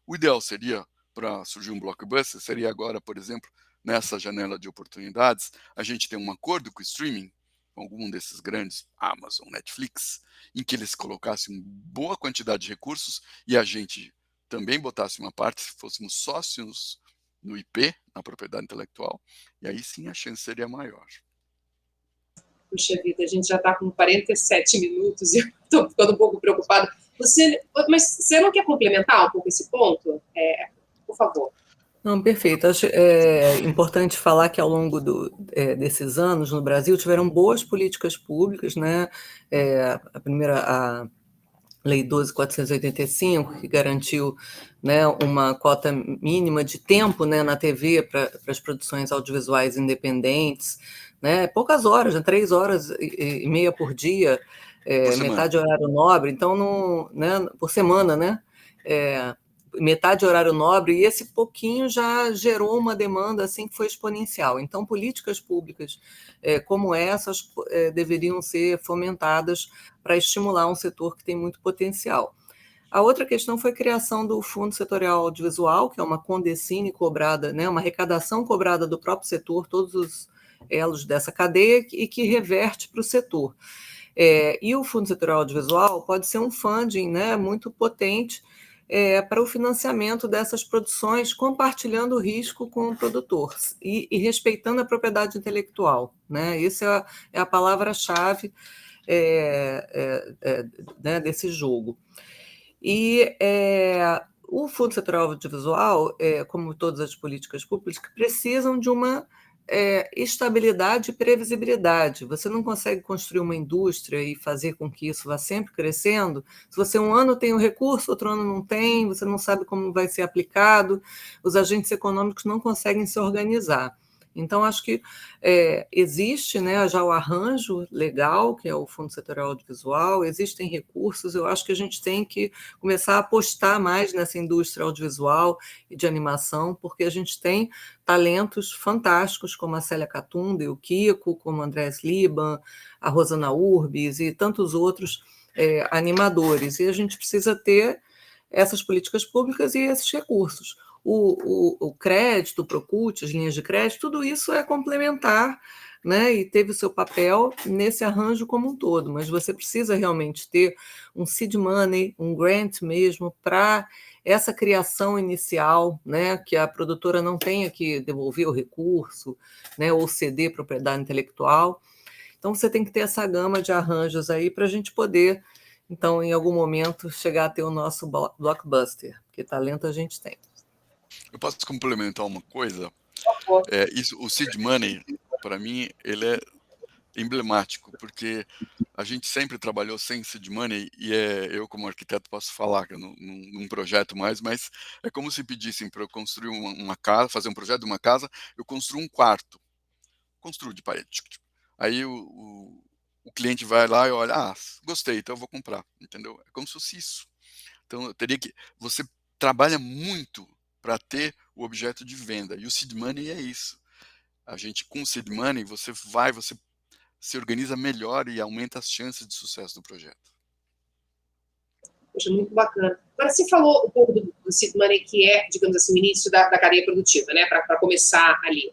[SPEAKER 1] o ideal seria, para surgir um Blockbuster, seria agora, por exemplo, nessa janela de oportunidades, a gente ter um acordo com o streaming, com algum desses grandes, Amazon, Netflix, em que eles colocassem boa quantidade de recursos e a gente também botasse uma parte, se fôssemos sócios no IP, na propriedade intelectual, e aí sim a chance seria maior.
[SPEAKER 2] Puxa vida, a gente já está com 47 minutos e eu estou ficando um pouco preocupada. Mas você não quer complementar um pouco esse ponto? Por favor.
[SPEAKER 3] Não, perfeito. Acho importante falar que ao longo desses anos no Brasil tiveram boas políticas públicas, né? A primeira, a Lei 12.485, que garantiu, né, uma cota mínima de tempo, né, na TV para as produções audiovisuais independentes, né, poucas horas, 3 horas e meia por dia, metade horário nobre, então, não, né, por semana, né, metade horário nobre, e esse pouquinho já gerou uma demanda assim que foi exponencial. Então, políticas públicas como essas deveriam ser fomentadas para estimular um setor que tem muito potencial. A outra questão foi a criação do Fundo Setorial Audiovisual, que é uma condecine cobrada, né, uma arrecadação cobrada do próprio setor, todos os elos dessa cadeia, e que reverte para o setor. E o Fundo Setorial Audiovisual pode ser um funding, né, muito potente para o financiamento dessas produções, compartilhando o risco com o produtor e respeitando a propriedade intelectual, né? Isso é a palavra-chave né, desse jogo. E o Fundo Setorial Audiovisual, como todas as políticas públicas, precisam de uma estabilidade e previsibilidade. Você não consegue construir uma indústria e fazer com que isso vá sempre crescendo se você um ano tem um recurso, outro ano não tem, você não sabe como vai ser aplicado, os agentes econômicos não conseguem se organizar. Então, acho que existe, né, já o arranjo legal, que é o Fundo Setorial Audiovisual, existem recursos, eu acho que a gente tem que começar a apostar mais nessa indústria audiovisual e de animação, porque a gente tem talentos fantásticos, como a Célia Catunda e o Kiko, como o Andrés Liban, a Rosana Urbis e tantos outros animadores, e a gente precisa ter essas políticas públicas e esses recursos. O crédito, o Procult, as linhas de crédito, tudo isso é complementar, né, e teve o seu papel nesse arranjo como um todo, mas você precisa realmente ter um seed money, um grant mesmo, para essa criação inicial, né, que a produtora não tenha que devolver o recurso, né, ou ceder propriedade intelectual. Então, você tem que ter essa gama de arranjos aí para a gente poder, então, em algum momento, chegar a ter o nosso blockbuster, porque talento a gente tem.
[SPEAKER 1] Eu posso complementar uma coisa?
[SPEAKER 2] Por favor.
[SPEAKER 1] O seed money, para mim, ele é emblemático, porque a gente sempre trabalhou sem seed money, e eu como arquiteto posso falar que eu não projeto mais, mas é como se pedissem para eu construir uma casa, fazer um projeto de uma casa, eu construo um quarto, construo de parede. Aí o cliente vai lá e olha, gostei, então eu vou comprar, entendeu? É como se fosse isso. Então eu teria que, você trabalha muito para ter o objeto de venda, e o seed money é isso. A gente, com o seed money, você se organiza melhor e aumenta as chances de sucesso do projeto.
[SPEAKER 2] Poxa, muito bacana. Agora, você falou um pouco do seed money, que é, digamos assim, o início da cadeia produtiva, né, para começar ali.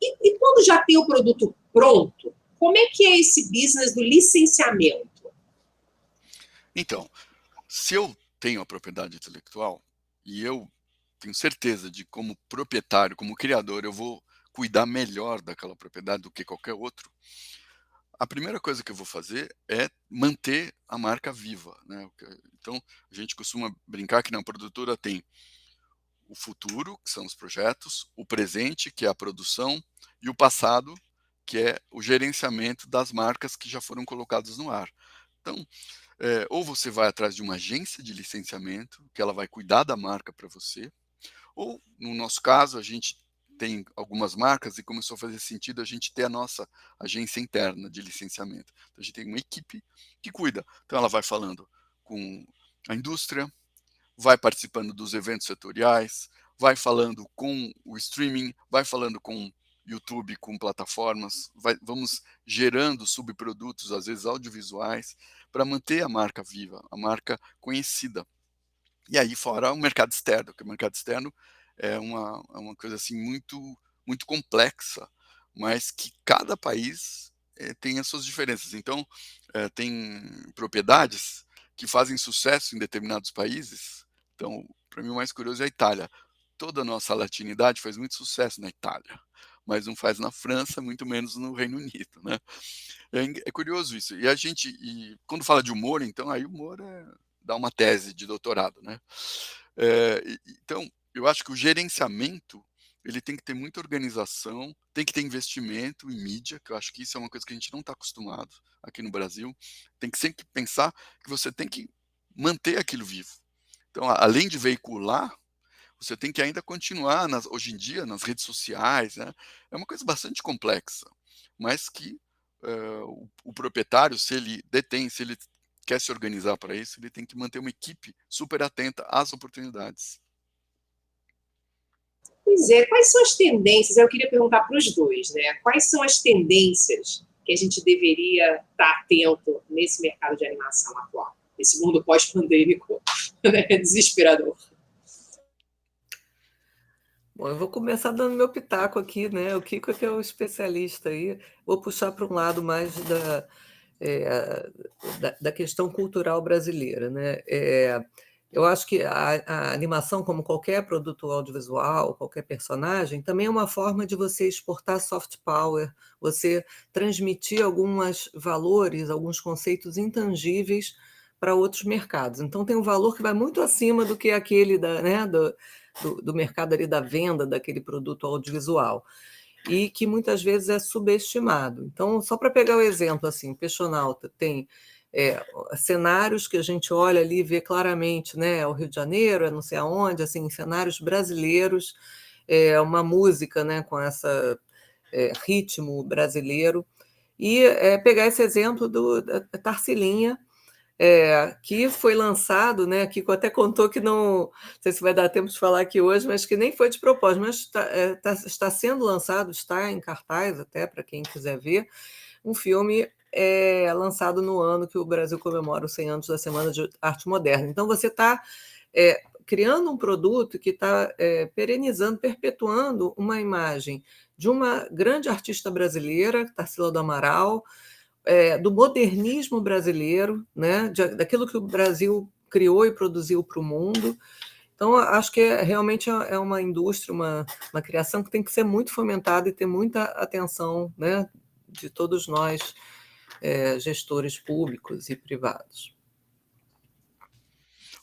[SPEAKER 2] E quando já tem o produto pronto, como é que é esse business do licenciamento?
[SPEAKER 1] Então, se eu tenho a propriedade intelectual e eu tenho certeza de, como proprietário, como criador, eu vou cuidar melhor daquela propriedade do que qualquer outro, a primeira coisa que eu vou fazer é manter a marca viva, né? Então, a gente costuma brincar que na produtora tem o futuro, que são os projetos, o presente, que é a produção, e o passado, que é o gerenciamento das marcas que já foram colocadas no ar. Então, ou você vai atrás de uma agência de licenciamento, que ela vai cuidar da marca para você, ou, no nosso caso, a gente tem algumas marcas e começou a fazer sentido a gente ter a nossa agência interna de licenciamento. Então, a gente tem uma equipe que cuida. Então, ela vai falando com a indústria, vai participando dos eventos setoriais, vai falando com o streaming, vai falando com YouTube, com plataformas, vamos gerando subprodutos, às vezes audiovisuais, para manter a marca viva, a marca conhecida. E aí fora o mercado externo, que o mercado externo é uma coisa assim muito complexa, mas que cada país tem as suas diferenças. Então, tem propriedades que fazem sucesso em determinados países. Então, para mim, o mais curioso é a Itália. Toda a nossa latinidade faz muito sucesso na Itália, mas não faz na França, muito menos no Reino Unido, né? É curioso isso. Quando fala de humor, então, aí humor dá uma tese de doutorado, né? Então, eu acho que o gerenciamento ele tem que ter muita organização, tem que ter investimento em mídia, que eu acho que isso é uma coisa que a gente não está acostumado aqui no Brasil. Tem que sempre pensar que você tem que manter aquilo vivo. Então, além de veicular, você tem que ainda continuar, hoje em dia, nas redes sociais, né? É uma coisa bastante complexa, mas que o proprietário, se ele detém, se ele quer se organizar para isso, ele tem que manter uma equipe super atenta às oportunidades.
[SPEAKER 2] Pois é, quais são as tendências? Eu queria perguntar para os dois, né? Quais são as tendências que a gente deveria estar atento nesse mercado de animação atual, nesse mundo pós-pandêmico, né? Desesperador.
[SPEAKER 3] Bom, eu vou começar dando meu pitaco aqui, né? O Kiko é que é o especialista aí. Vou puxar para um lado mais da questão cultural brasileira, né? Eu acho que a animação, como qualquer produto audiovisual, qualquer personagem, também é uma forma de você exportar soft power, você transmitir alguns valores, alguns conceitos intangíveis para outros mercados. Então, tem um valor que vai muito acima do que aquele do mercado ali da venda daquele produto audiovisual e que muitas vezes é subestimado. Então, só para pegar o exemplo, assim, Peixonauta tem cenários que a gente olha ali e vê claramente, né? É o Rio de Janeiro, é não sei aonde, assim, cenários brasileiros, uma música, né, com essa ritmo brasileiro. E pegar esse exemplo da Tarsilinha, que foi lançado, né? Kiko até contou que não sei se vai dar tempo de falar aqui hoje, mas que nem foi de propósito, mas está sendo lançado, está em cartaz até para quem quiser ver, um filme lançado no ano que o Brasil comemora os 100 anos da Semana de Arte Moderna. Então, você está criando um produto que está perenizando, perpetuando uma imagem de uma grande artista brasileira, Tarsila do Amaral, do modernismo brasileiro, né, daquilo que o Brasil criou e produziu para o mundo. Então, acho que realmente é uma indústria, uma criação que tem que ser muito fomentada e ter muita atenção, né, de todos nós, gestores públicos e privados.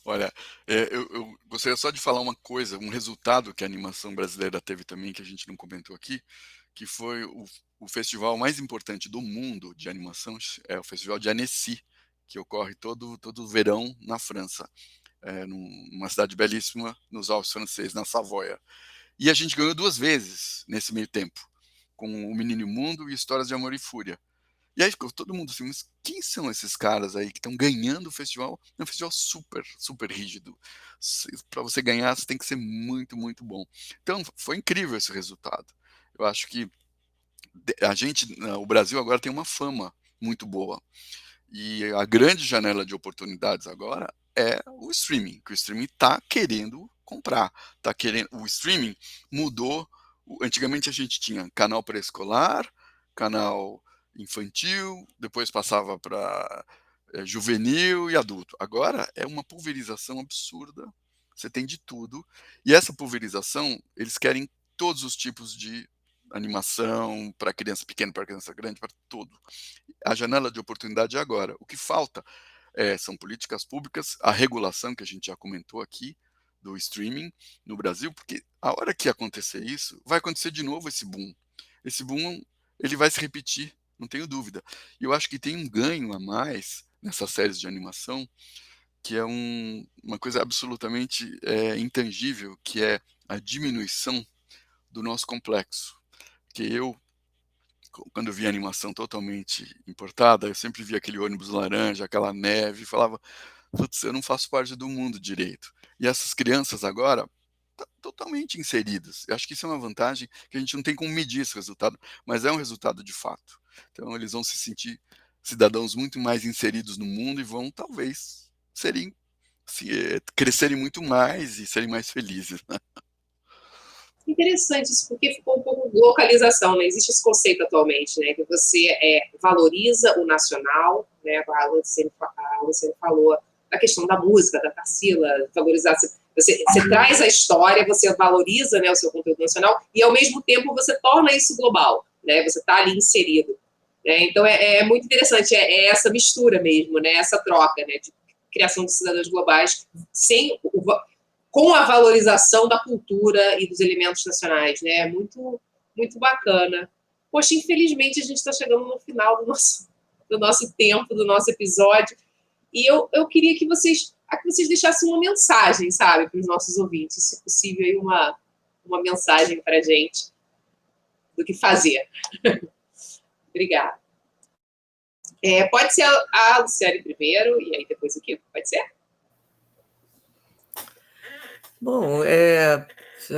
[SPEAKER 1] Olha, eu gostaria só de falar uma coisa, um resultado que a animação brasileira teve também, que a gente não comentou aqui, que foi o festival mais importante do mundo de animação, é o Festival de Annecy, que ocorre todo verão na França, numa cidade belíssima nos Alpes franceses, na Savoia. E a gente ganhou 2 vezes nesse meio tempo, com O Menino e o Mundo e Histórias de Amor e Fúria. E aí ficou todo mundo assim, mas quem são esses caras aí que estão ganhando o festival? É um festival super, super rígido. Para você ganhar, você tem que ser muito, muito bom. Então, foi incrível esse resultado. Eu acho que o Brasil agora tem uma fama muito boa. E a grande janela de oportunidades agora é o streaming, que o streaming está querendo comprar. O streaming mudou. Antigamente a gente tinha canal pré-escolar, canal infantil, depois passava para juvenil e adulto. Agora é uma pulverização absurda. Você tem de tudo. E essa pulverização, eles querem todos os tipos de animação, para criança pequena, para criança grande, para tudo. A janela de oportunidade é agora. O que falta são políticas públicas, a regulação que a gente já comentou aqui do streaming no Brasil, porque a hora que acontecer isso, vai acontecer de novo esse boom. Esse boom ele vai se repetir, não tenho dúvida. E eu acho que tem um ganho a mais nessas séries de animação, que é uma coisa absolutamente intangível, que é a diminuição do nosso complexo. Que eu, quando eu via animação totalmente importada, eu sempre via aquele ônibus laranja, aquela neve, e falava, putz, eu não faço parte do mundo direito. E essas crianças agora totalmente inseridas. Eu acho que isso é uma vantagem que a gente não tem como medir esse resultado, mas é um resultado de fato. Então eles vão se sentir cidadãos muito mais inseridos no mundo e vão talvez crescerem muito mais e serem mais felizes, né?
[SPEAKER 2] Interessante isso, porque ficou um pouco de localização, né? Existe esse conceito atualmente, né? Que você valoriza o nacional, né? A Luciane falou da questão da música, da Tarsila, valorizar. Você traz a história, você valoriza, né, o seu conteúdo nacional e, ao mesmo tempo, você torna isso global, né? Você está ali inserido. Né? Então, é muito interessante, essa mistura mesmo, né? Essa troca, né? De criação de cidadãos globais com a valorização da cultura e dos elementos nacionais, né? Muito, muito bacana. Poxa, infelizmente, a gente está chegando no final do nosso tempo, do nosso episódio, e eu queria que vocês deixassem uma mensagem, sabe, para os nossos ouvintes, se possível, aí uma mensagem para a gente do que fazer. Obrigada. Pode ser a Luciane primeiro, e aí depois o quê? Pode ser?
[SPEAKER 3] Bom,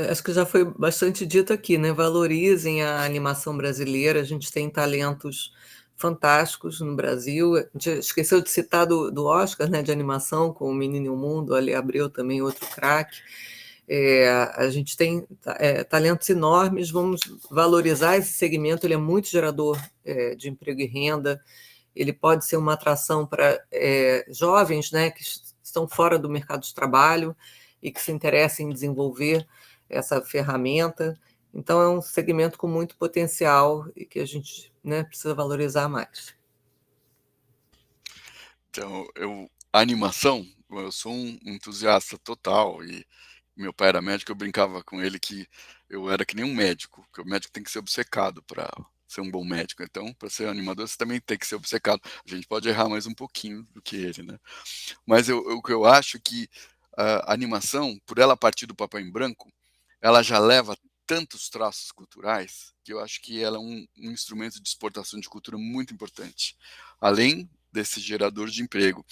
[SPEAKER 3] acho que já foi bastante dito aqui, né? Valorizem a animação brasileira, a gente tem talentos fantásticos no Brasil. A gente esqueceu de citar do Oscar, né, de animação, com o Menino e o Mundo, Ali Abreu também, outro craque. A gente tem talentos enormes, vamos valorizar esse segmento, ele é muito gerador de emprego e renda, ele pode ser uma atração para jovens, né, que estão fora do mercado de trabalho e que se interessam em desenvolver essa ferramenta. Então, é um segmento com muito potencial e que a gente, né, precisa valorizar mais.
[SPEAKER 1] Então, a animação, eu sou um entusiasta total, e meu pai era médico, eu brincava com ele que eu era que nem um médico, que o médico tem que ser obcecado para ser um bom médico. Então, para ser animador, você também tem que ser obcecado. A gente pode errar mais um pouquinho do que ele, né? Mas o que eu acho que a animação, por ela partir do papel em branco, ela já leva tantos traços culturais que eu acho que ela é um instrumento de exportação de cultura muito importante, além desse gerador de emprego.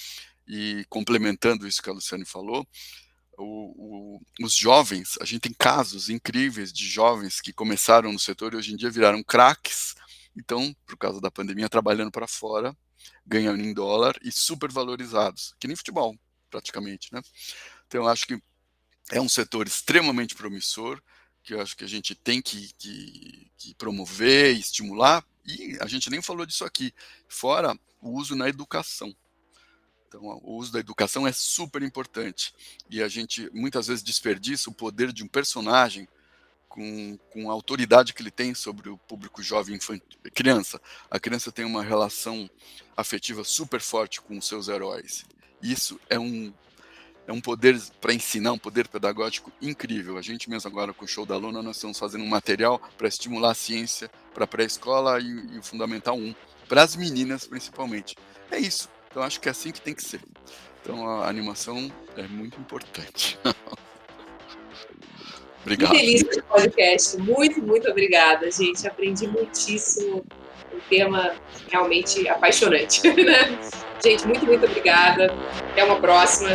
[SPEAKER 1] E complementando isso que a Luciane falou, os jovens, a gente tem casos incríveis de jovens que começaram no setor e hoje em dia viraram craques, então, por causa da pandemia, trabalhando para fora, ganhando em dólar e super valorizados, que nem futebol, praticamente, né? Então, eu acho que é um setor extremamente promissor, que eu acho que a gente tem que promover e estimular, e a gente nem falou disso aqui, fora o uso na educação. Então, o uso da educação é super importante, e a gente muitas vezes desperdiça o poder de um personagem com a autoridade que ele tem sobre o público jovem infantil, criança. A criança tem uma relação afetiva super forte com os seus heróis. Isso é um poder para ensinar, um poder pedagógico incrível. A gente mesmo agora com o Show da Luna, nós estamos fazendo um material para estimular a ciência para a pré-escola e o Fundamental 1, para as meninas principalmente. É isso. Então acho que é assim que tem que ser. Então a animação é muito importante. Obrigado.
[SPEAKER 2] Que delícia de podcast. Muito, muito obrigada, gente. Aprendi muitíssimo. Um tema realmente apaixonante. Gente, muito, muito obrigada. Até uma próxima.